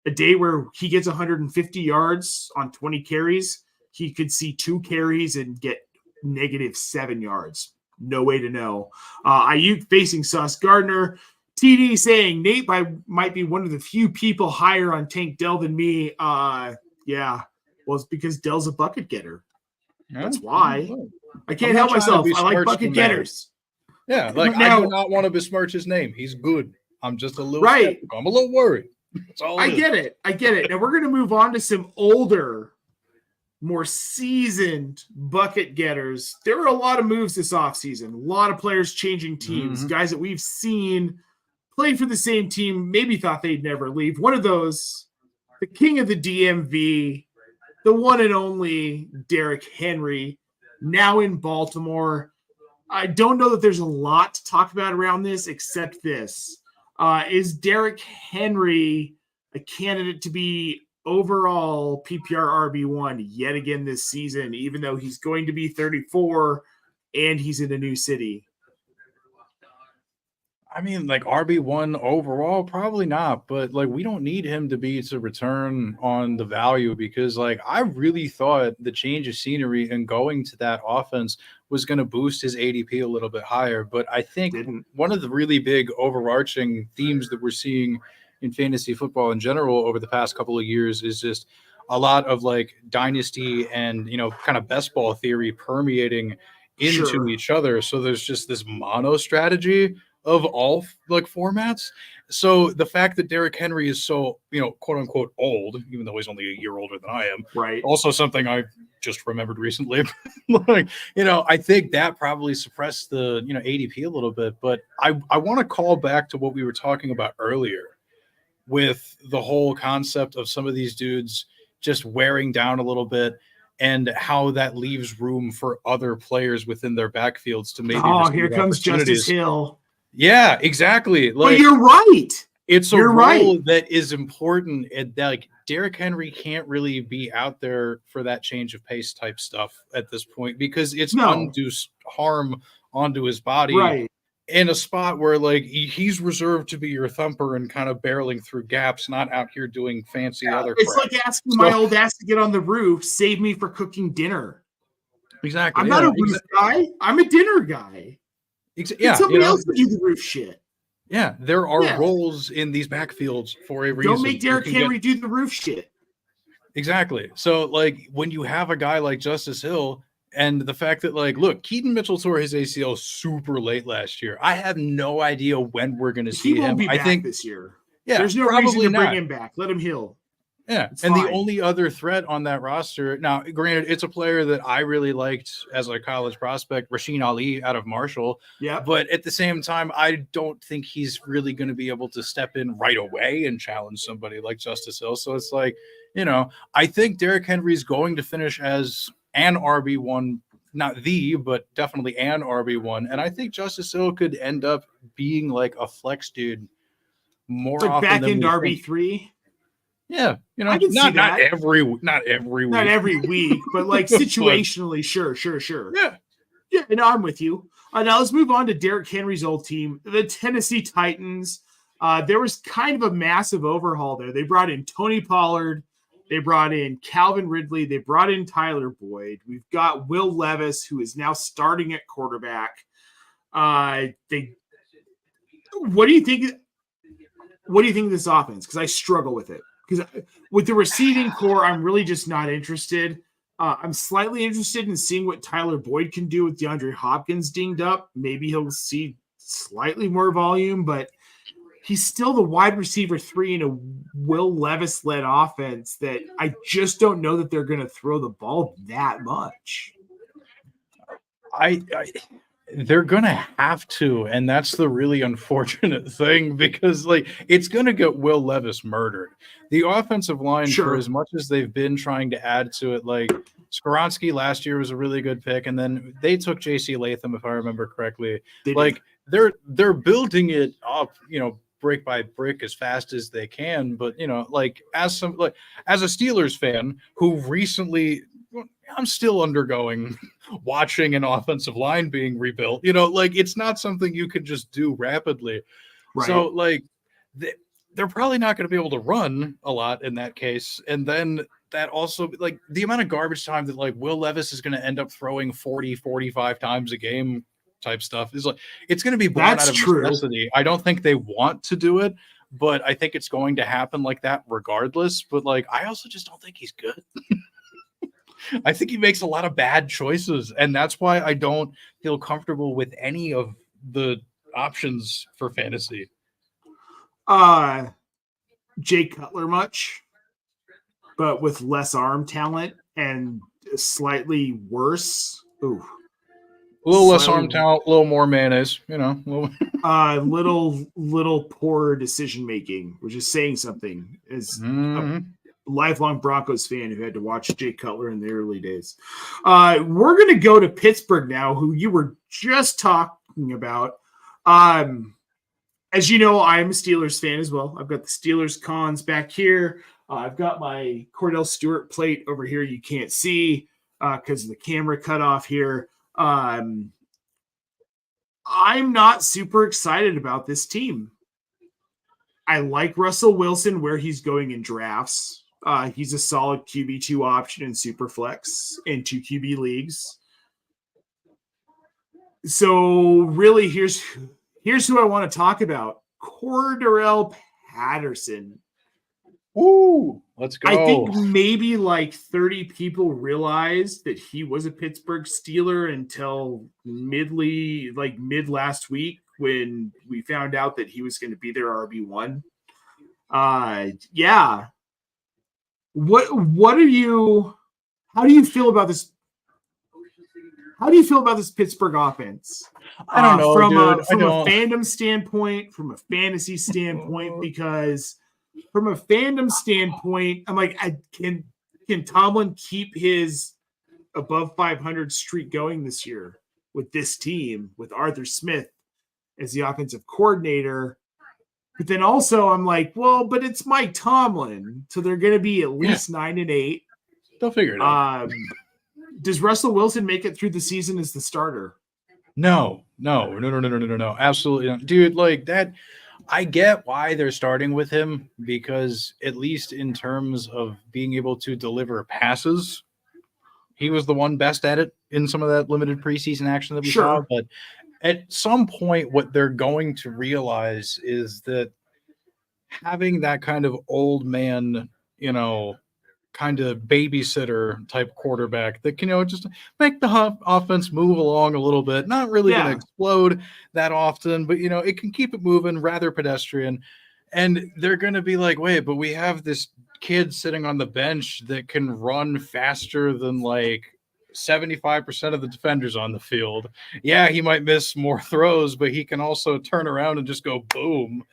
a day where he gets 150 yards on 20 carries. He could see 2 carries and get -7 yards. No way to know. Ayuk facing Sauce Gardner. TD saying Nate might be one of the few people higher on Tank Dell than me. Well, it's because Dell's a bucket getter. That's why. I can't help myself. I like bucket getters.
Yeah, like I do not want to besmirch his name. He's good. I'm just a little skeptical. I'm a little worried. That's all
I get it. Now we're going to move on to some older, more seasoned bucket getters. There were a lot of moves this offseason. A lot of players changing teams. Guys that we've seen play for the same team, maybe thought they'd never leave. One of those, the king of the DMV, the one and only Derrick Henry, now in Baltimore. I don't know that there's a lot to talk about around this except this. Is Derrick Henry a candidate to be overall PPR RB1 yet again this season, even though he's going to be 34 and he's in a new city?
I mean, like RB1 overall, probably not, but like we don't need him to return on the value because like I really thought the change of scenery and going to that offense was going to boost his ADP a little bit higher. But I think one of the really big overarching themes that we're seeing in fantasy football in general over the past couple of years is just a lot of like dynasty and, kind of best ball theory permeating into each other. So there's just this mono strategy of all like formats. So the fact that Derrick Henry is so, quote unquote old, even though he's only a year older than I am,
right?
Also something I just remembered recently. Like, I think that probably suppressed the, ADP a little bit, but I want to call back to what we were talking about earlier with the whole concept of some of these dudes just wearing down a little bit and how that leaves room for other players within their backfields to maybe.
Oh, here comes Justice Hill.
Yeah, exactly. Like,
but you're right.
It's a role that is important. And like Derrick Henry can't really be out there for that change of pace type stuff at this point because it's undue harm onto his body in a spot where like he's reserved to be your thumper and kind of barreling through gaps, not out here doing fancy other crap.
It's like asking my old ass to get on the roof, save me for cooking dinner.
Exactly.
I'm not a roof guy. I'm a dinner guy. Somebody else to do the roof shit.
Yeah, there are roles in these backfields for a reason.
Don't make Derrick Henry do the roof shit.
Exactly. So, like, when you have a guy like Justice Hill and the fact that, like, look, Keaton Mitchell tore his ACL super late last year. I have no idea when we're going to see him.
He won't be back this year.
Yeah,
there's no reason to bring him back. Let him heal.
Yeah,
it's
and
fine.
The only other threat on that roster, now, granted, it's a player that I really liked as a college prospect, Rasheen Ali out of Marshall.
Yeah.
But at the same time, I don't think he's really going to be able to step in right away and challenge somebody like Justice Hill. So it's like, I think Derrick Henry is going to finish as an RB1, not the, but definitely an RB1. And I think Justice Hill could end up being like a flex dude more
like
often
back
than
end RB3.
Yeah,
I can see that.
Not every week.
Not every week, but like situationally, sure. Yeah, and I'm with you. Now let's move on to Derrick Henry's old team, the Tennessee Titans. There was kind of a massive overhaul there. They brought in Tony Pollard, they brought in Calvin Ridley, they brought in Tyler Boyd. We've got Will Levis, who is now starting at quarterback. What do you think? What do you think of this offense? Because I struggle with it. Because with the receiving core, I'm really just not interested. I'm slightly interested in seeing what Tyler Boyd can do with DeAndre Hopkins dinged up. Maybe he'll see slightly more volume, but he's still the wide receiver 3 in a Will Levis-led offense that I just don't know that they're going to throw the ball that much.
They're going to have to, and that's the really unfortunate thing because, like, it's going to get Will Levis murdered. The offensive line, for as much as they've been trying to add to it, like, Skoronski last year was a really good pick, and then they took J.C. Latham, if I remember correctly. They're building it up, brick by brick as fast as they can, but, as a Steelers fan who recently – I'm still undergoing watching an offensive line being rebuilt. It's not something you could just do rapidly. Right. So, they're probably not going to be able to run a lot in that case. And then that also, the amount of garbage time that, Will Levis is going to end up throwing 40, 45 times a game type stuff is it's going to be born out of necessity. I don't think they want to do it, but I think it's going to happen like that regardless. But, I also just don't think he's good. I think he makes a lot of bad choices, and that's why I don't feel comfortable with any of the options for fantasy.
Jay Cutler much, but with less arm talent and slightly worse. Ooh.
A little less arm talent, a little more mayonnaise, little
poorer decision making, which is saying something. Is lifelong Broncos fan who had to watch Jay Cutler in the early days. We're going to go to Pittsburgh now, who you were just talking about. As you know, I'm a Steelers fan as well. I've got the Steelers cons back here. I've got my Cordell Stewart plate over here. You can't see because of the camera cut off here. I'm not super excited about this team. I like Russell Wilson where he's going in drafts. He's a solid QB2 option in Superflex in 2 QB leagues. So really, here's who I want to talk about. Cordarrelle Patterson.
Ooh, let's go.
I think maybe like 30 people realized that he was a Pittsburgh Steeler until mid last week when we found out that he was going to be their RB1. Yeah. How do you feel about this? How do you feel about this Pittsburgh offense?
I don't know,
from
dude.
a fandom standpoint, from a fantasy standpoint, because from a fandom standpoint, I'm like, can Tomlin keep his above 500 streak going this year with this team, with Arthur Smith as the offensive coordinator? But then also I'm like, well, but it's Mike Tomlin, so they're going to be at least 9-8.
They'll figure it out.
Does Russell Wilson make it through the season as the starter?
No, absolutely not, dude. Like that, I get why they're starting with him because at least in terms of being able to deliver passes, he was the one best at it in some of that limited preseason action that we saw. But at some point, what they're going to realize is that having that kind of old man, kind of babysitter type quarterback that can, just make the offense move along a little bit, not really going to explode that often, but, it can keep it moving, rather pedestrian. And they're going to be like, wait, but we have this kid sitting on the bench that can run faster than like 75% of the defenders on the field. Yeah, he might miss more throws, but he can also turn around and just go boom.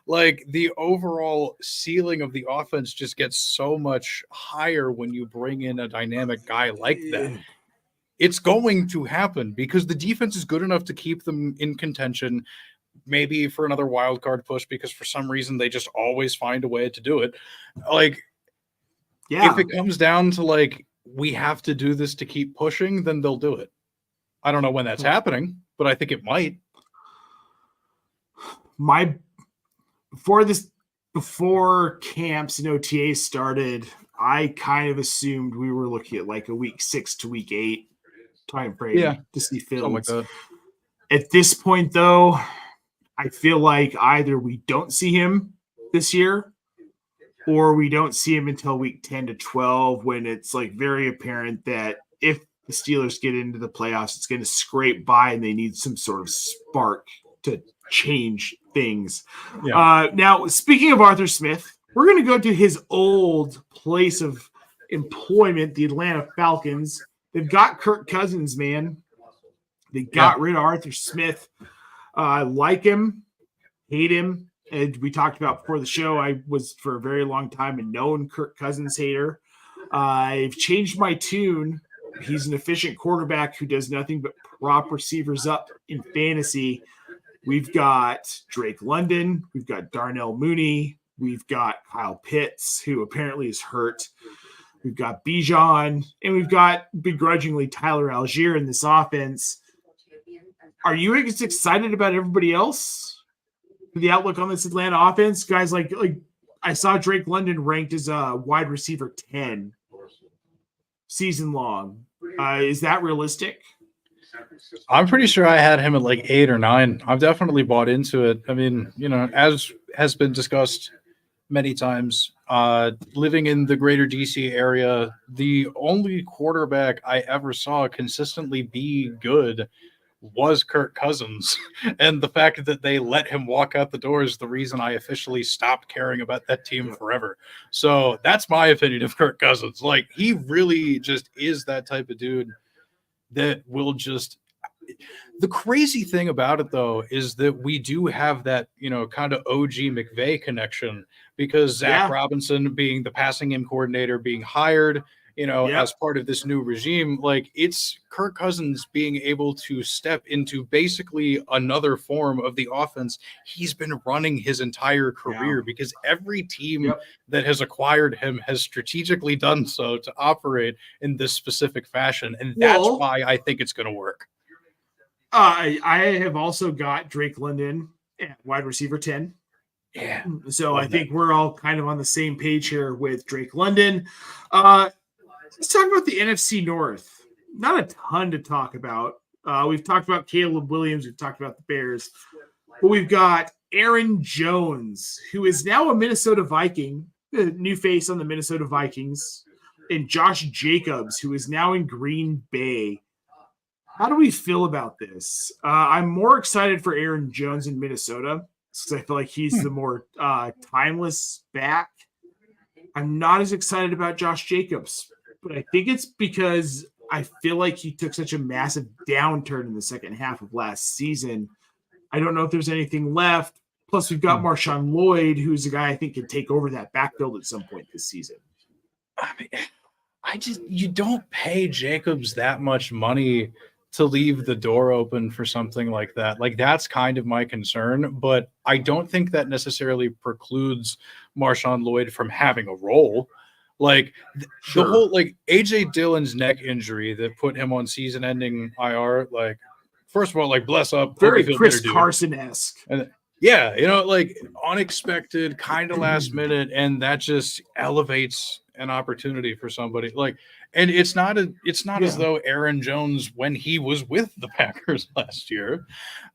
Like the overall ceiling of the offense just gets so much higher when you bring in a dynamic guy like that. It's going to happen because the defense is good enough to keep them in contention, maybe for another wild card push, because for some reason they just always find a way to do it. Like, if it comes down to like, we have to do this to keep pushing, then they'll do it. I don't know when that's happening, but I think it might.
Before camps and OTAs started, I kind of assumed we were looking at like a week 6 to week 8 time frame to see Fields. Like at this point, though, I feel like either we don't see him this year or we don't see him until week 10 to 12 when it's like very apparent that if the Steelers get into the playoffs, it's going to scrape by and they need some sort of spark to change things. Now, speaking of Arthur Smith, we're going to go to his old place of employment, the Atlanta Falcons. They've got Kirk Cousins, man. They got rid of Arthur Smith. I like him, hate him. And we talked about before the show, I was for a very long time a known Kirk Cousins hater. I've changed my tune. He's an efficient quarterback who does nothing but prop receivers up in fantasy. We've got Drake London. We've got Darnell Mooney. We've got Kyle Pitts, who apparently is hurt. We've got Bijan. And we've got, begrudgingly, Tyler Algier in this offense. Are you as excited about everybody else for the outlook on this Atlanta offense? Guys, like I saw Drake London ranked as a wide receiver 10 season long. Is that realistic?
I'm pretty sure I had him at like 8 or 9. I've definitely bought into it. I mean, as has been discussed many times, living in the greater DC area, the only quarterback I ever saw consistently be good was Kirk Cousins. And the fact that they let him walk out the door is the reason I officially stopped caring about that team forever. So that's my opinion of Kirk Cousins. Like, he really just is that type of dude that will just – the crazy thing about it, though, is that we do have that, kind of OG McVay connection because Zach Robinson being the passing game coordinator, being hired, as part of this new regime. Like, it's Kirk Cousins being able to step into basically another form of the offense he's been running his entire career, because every team that has acquired him has strategically done so to operate in this specific fashion. And that's why I think it's going to work.
I have also got Drake London at wide receiver 10.
Yeah.
So I think we're all kind of on the same page here with Drake London. Let's talk about the NFC North. Not a ton to talk about. We've talked about Caleb Williams. We've talked about the Bears. But we've got Aaron Jones, who is now a Minnesota Viking, a new face on the Minnesota Vikings, and Josh Jacobs, who is now in Green Bay. How do we feel about this? I'm more excited for Aaron Jones in Minnesota because I feel like he's the more timeless back. I'm not as excited about Josh Jacobs, but I think it's because I feel like he took such a massive downturn in the second half of last season. I don't know if there's anything left. Plus, we've got Marshawn Lloyd, who's a guy I think can take over that backfield at some point this season.
I mean, you don't pay Jacobs that much money to leave the door open for something like that. Like, that's kind of my concern, but I don't think that necessarily precludes Marshawn Lloyd from having a role. Like, the whole, like, AJ Dillon's neck injury that put him on season-ending IR, like, first of all, like, bless up.
Very Chris Carson-esque.
Yeah, like, unexpected, kind of last minute, and that just elevates an opportunity for somebody. Like, and it's not as though Aaron Jones, when he was with the Packers last year,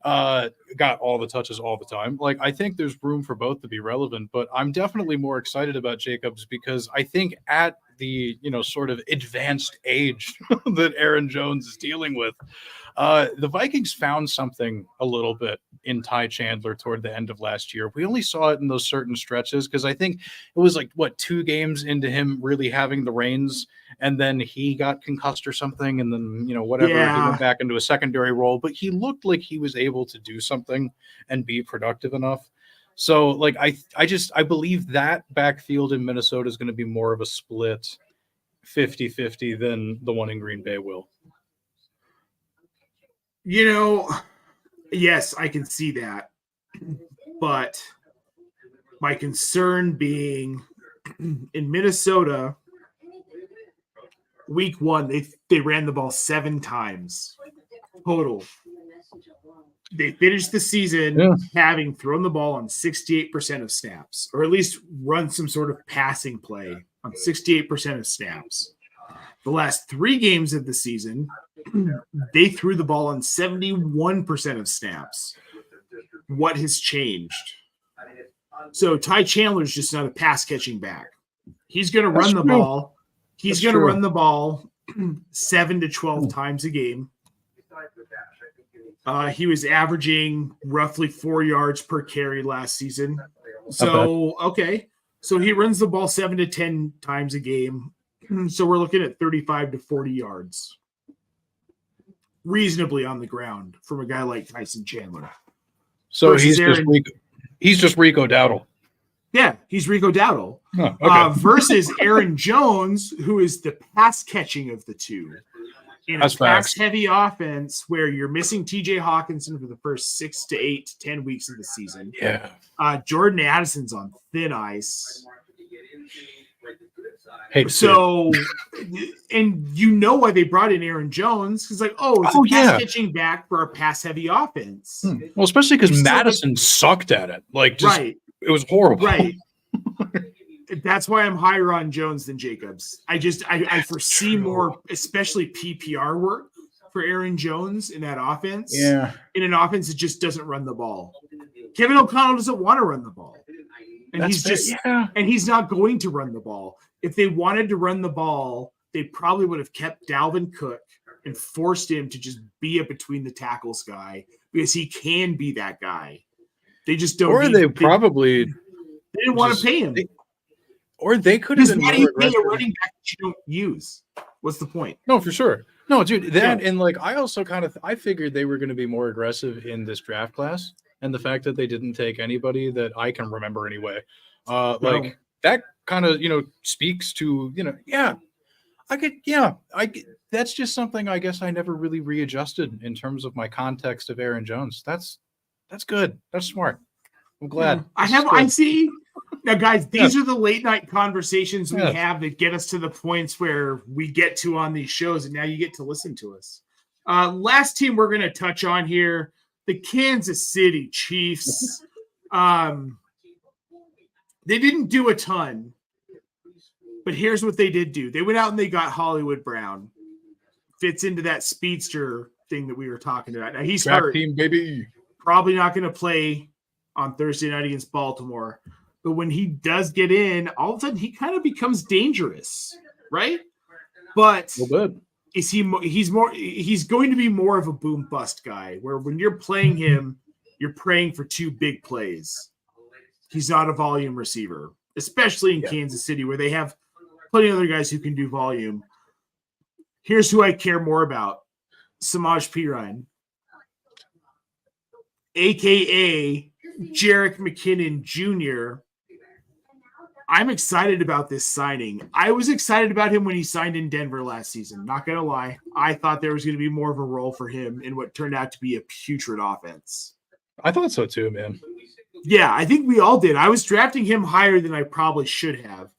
got all the touches all the time. Like, I think there's room for both to be relevant, but I'm definitely more excited about Jacobs because I think at the, sort of advanced age that Aaron Jones is dealing with, the Vikings found something a little bit in Ty Chandler toward the end of last year. We only saw it in those certain stretches because I think it was like, 2 games into him really having the reins, and then he got concussed or something, and then, he went back into a secondary role, but he looked like he was able to do something and be productive enough. So, like, I believe that backfield in Minnesota is going to be more of a split 50-50 than the one in Green Bay will.
Yes, I can see that. But my concern being in Minnesota, week 1, they ran the ball 7 times total. They finished the season having thrown the ball on 68% of snaps, or at least run some sort of passing play on 68% of snaps. The last 3 games of the season, they threw the ball on 71% of snaps. What has changed? So Ty Chandler's just not a pass-catching back. He's going to run the ball. He's going to run the ball 7 to 12 times a game. He was averaging roughly 4 yards per carry last season. So, okay. So he runs the ball 7 to 10 times a game. So we're looking at 35 to 40 yards. Reasonably on the ground from a guy like Tyson Chandler.
So he's just Rico Dowdle.
Yeah, he's Rico Dowdle.
Oh, okay.
Versus Aaron Jones, who is the pass catching of the two. In a pass-heavy offense where you're missing T.J. Hawkinson for the first 6 to 8 to 10 weeks of the season.
Yeah.
Jordan Addison's on thin ice.
So,
and why they brought in Aaron Jones? Because, it's a pass-catching back for a pass-heavy offense.
Well, especially because Madison sucked at it. It was horrible.
Right. That's why I'm higher on Jones than Jacobs. I foresee more, especially PPR work for Aaron Jones in that offense.
Yeah.
In an offense that just doesn't run the ball. Kevin O'Connell doesn't want to run the ball. And he's not going to run the ball. If they wanted to run the ball, they probably would have kept Dalvin Cook and forced him to just be a between the tackles guy because he can be that guy. They just don't.
Or they didn't
want to pay him.
Or they could have been more aggressive.
A running back that you don't use. What's the point?
No, for sure. No, dude. And I also I figured they were going to be more aggressive in this draft class, and the fact that they didn't take anybody that I can remember anyway, that kind of speaks to That's just something I guess I never really readjusted in terms of my context of Aaron Jones. That's good. That's smart. I'm glad.
I see. Now, guys, these are the late night conversations we have that get us to the points where we get to on these shows, and now you get to listen to us. Last team we're going to touch on here, the Kansas City Chiefs. They didn't do a ton, but here's what they did do. They went out and they got Hollywood Brown. Fits into that speedster thing that we were talking about. Now, he's hurt.
Team, baby.
Probably not going to play on Thursday night against Baltimore. But when he does get in, all of a sudden he kind of becomes dangerous, right? But is he's going to be more of a boom bust guy, where when you're playing him, you're praying for 2 big plays. He's not a volume receiver, especially in Kansas City, where they have plenty of other guys who can do volume. Here's who I care more about: Samaj Pirine, a.k.a. Jerick McKinnon Jr. I'm excited about this signing. I was excited about him when he signed in Denver last season. Not going to lie. I thought there was going to be more of a role for him in what turned out to be a putrid offense.
I thought so too, man.
Yeah, I think we all did. I was drafting him higher than I probably should have.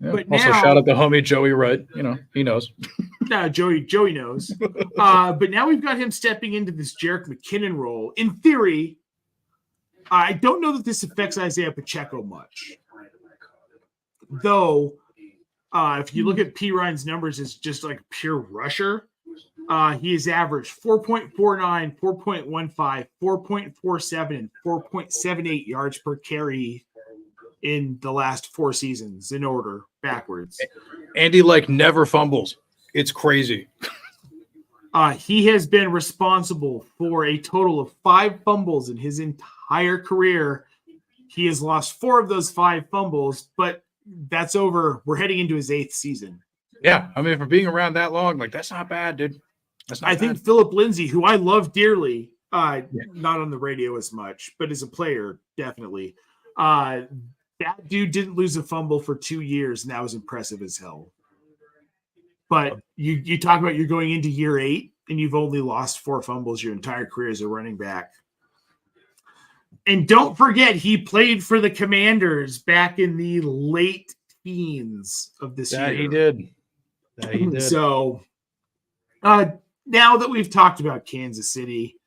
Yeah.
But
also,
now,
shout out to homie Joey Wright. You know, he knows.
No, Joey knows. But now we've got him stepping into this Jerick McKinnon role. In theory, I don't know that this affects Isaiah Pacheco much. Though, if you look at Pirine's numbers as just like pure rusher, he has averaged 4.49, 4.15, 4.47, and 4.78 yards per carry in the last 4 seasons in order, backwards.
Andy never fumbles. It's crazy.
He has been responsible for a total of 5 fumbles in his entire career. He has lost 4 of those 5 fumbles, but that's over. We're heading into his 8th season.
Yeah, I mean, for being around that long, that's not bad, dude.
I think Philip Lindsay, who I love dearly, not on the radio as much, but as a player, definitely. That dude didn't lose a fumble for 2 years, and that was impressive as hell. But you talk about you're going into year 8, and you've only lost 4 fumbles your entire career as a running back. And don't forget, he played for the Commanders back in the late teens of this year.
He did.
So, now that we've talked about Kansas City,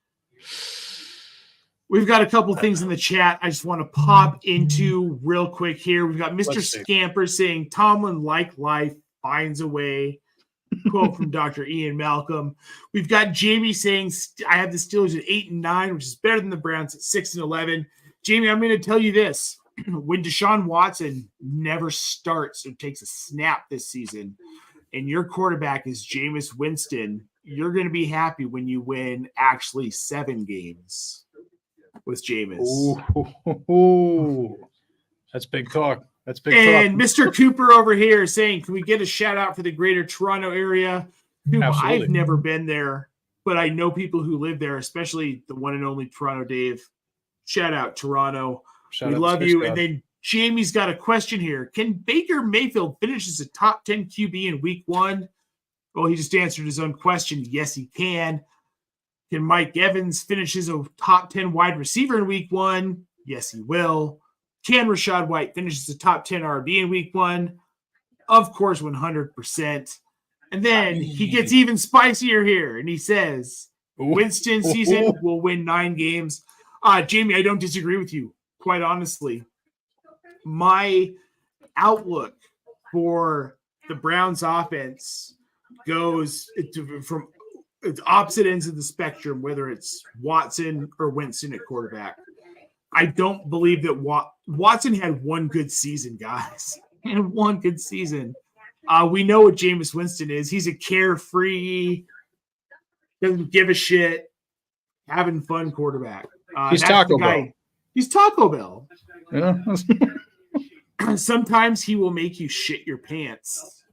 we've got a couple things in the chat I just want to pop into real quick here. We've got Mr. Scamper saying, Tomlin, like life, finds a way. Quote from Dr. Ian Malcolm. We've got Jamie saying, I have the Steelers at 8-9, which is better than the Browns at 6-11. Jamie, I'm going to tell you this. When Deshaun Watson never starts or takes a snap this season, and your quarterback is Jameis Winston, you're going to be happy when you win actually 7 games with Jameis.
Ooh. That's big talk.
And Mr. Cooper over here is saying, can we get a shout out for the greater Toronto area?
Absolutely.
I've never been there, but I know people who live there, especially the one and only Toronto Dave. Shout out Toronto. We love you. And then Jamie's got a question here. Can Baker Mayfield finish as a top 10 QB in week 1? Well, he just answered his own question. Yes, he can. Can Mike Evans finish as a top 10 wide receiver in week 1? Yes, he will. Can Rachaad White finish as a top 10 RB in week 1? Of course, 100%. And then he gets even spicier here, and he says, Winston season will win 9 games. Jamie, I don't disagree with you, quite honestly. My outlook for the Browns offense goes from opposite ends of the spectrum, whether it's Watson or Winston at quarterback. I don't believe that Watson had one good season, guys. And one good season. We know what Jameis Winston is. He's a carefree, doesn't give a shit, having fun quarterback.
He's Taco Bell.
He's Taco Bell.
Yeah.
Sometimes he will make you shit your pants.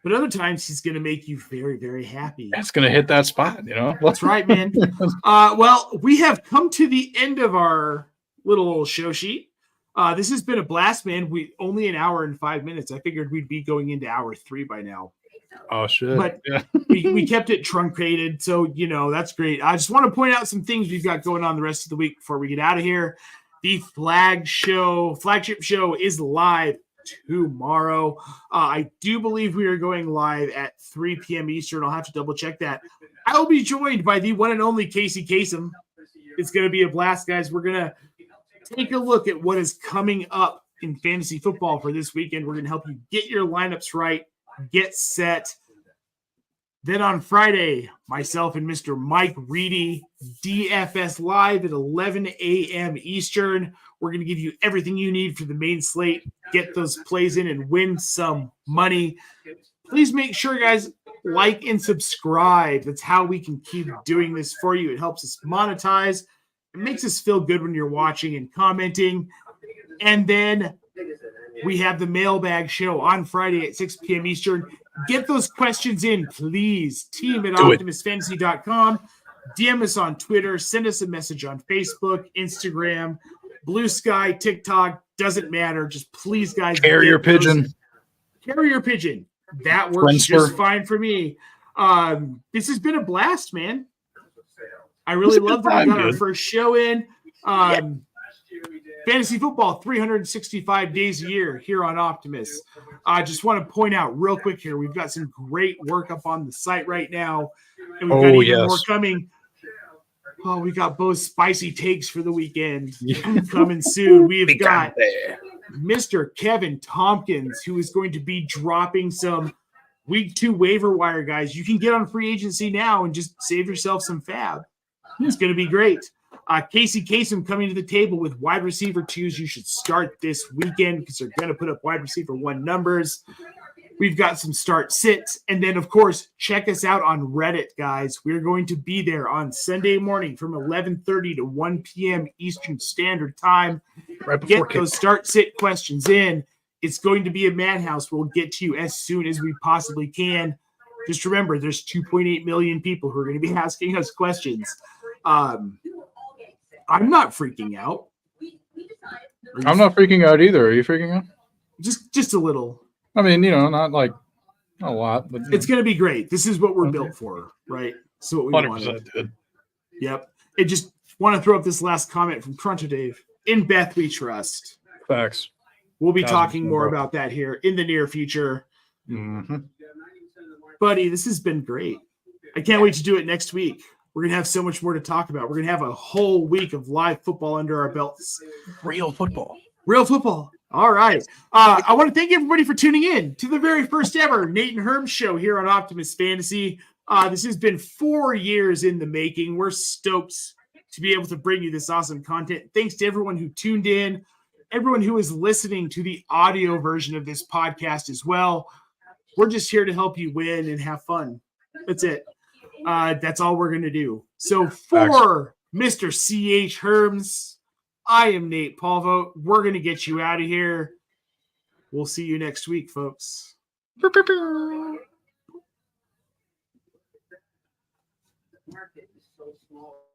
But other times he's going to make you very, very happy.
It's going to hit that spot,
That's right, man. Well, we have come to the end of our little show sheet. This has been a blast, man. We only an hour and 5 minutes. I figured we'd be going into hour 3 by now.
Oh, shit.
But we kept it truncated. So, that's great. I just want to point out some things we've got going on the rest of the week before we get out of here. The flagship show is live tomorrow. I do believe we are going live at 3 p.m. Eastern. I'll have to double check that. I will be joined by the one and only Casey Kasem. It's going to be a blast, guys. We're going to take a look at what is coming up in fantasy football for this weekend. We're going to help you get your lineups right, get set. Then on Friday, myself and Mr. Mike Reedy, DFS Live at 11 a.m. Eastern. We're going to give you everything you need for the main slate. Get those plays in and win some money. Please make sure, guys, like and subscribe. That's how we can keep doing this for you. It helps us monetize. It makes us feel good when you're watching and commenting. And then we have the mailbag show on Friday at 6 p.m. Eastern. Get those questions in, please. Team at optimusfantasy.com. DM us on Twitter. Send us a message on Facebook, Instagram, Blue Sky, TikTok. Doesn't matter. Just please, guys.
Carrier pigeon.
That works just fine for me. This has been a blast, man. I really love that we got our first show in. Fantasy football, 365 days a year here on Optimus. I just want to point out real quick here, we've got some great work up on the site right now, and we've got even more coming. Oh, we got both spicy takes for the weekend coming soon. We've got Mr. Kevin Tompkins, who is going to be dropping some week 2 waiver wire, guys. You can get on free agency now and just save yourself some fab. It's going to be great. Casey Kasem coming to the table with wide receiver 2s. You should start this weekend because they're going to put up wide receiver 1 numbers. We've got some start sits. And then, of course, check us out on Reddit, guys. We're going to be there on Sunday morning from 11:30 to 1 p.m. Eastern Standard Time. Get those start sit questions in. It's going to be a madhouse. We'll get to you as soon as we possibly can. Just remember, there's 2.8 million people who are going to be asking us questions. I'm not freaking out.
I'm not freaking out either. Are you freaking out?
Just a little.
I mean, not like a lot, but
it's going to be great. This is what we're built for, right? So what we
100% did.
Yep. I just want to throw up this last comment from Cruncher Dave. In Beth we trust.
Facts.
We'll be talking more about that here in the near future.
Mm-hmm.
Buddy, this has been great. I can't wait to do it next week. We're going to have so much more to talk about. We're going to have a whole week of live football under our belts.
Real football.
All right. I want to thank everybody for tuning in to the very first ever Nate and Herms show here on Optimus Fantasy. This has been 4 years in the making. We're stoked to be able to bring you this awesome content. Thanks to everyone who tuned in, everyone who is listening to the audio version of this podcast as well. We're just here to help you win and have fun. That's it. That's all we're going to do. So for Mr. C.H. Herms, I am Nate Polvogt. We're going to get you out of here. We'll see you next week, folks.
Market is so small.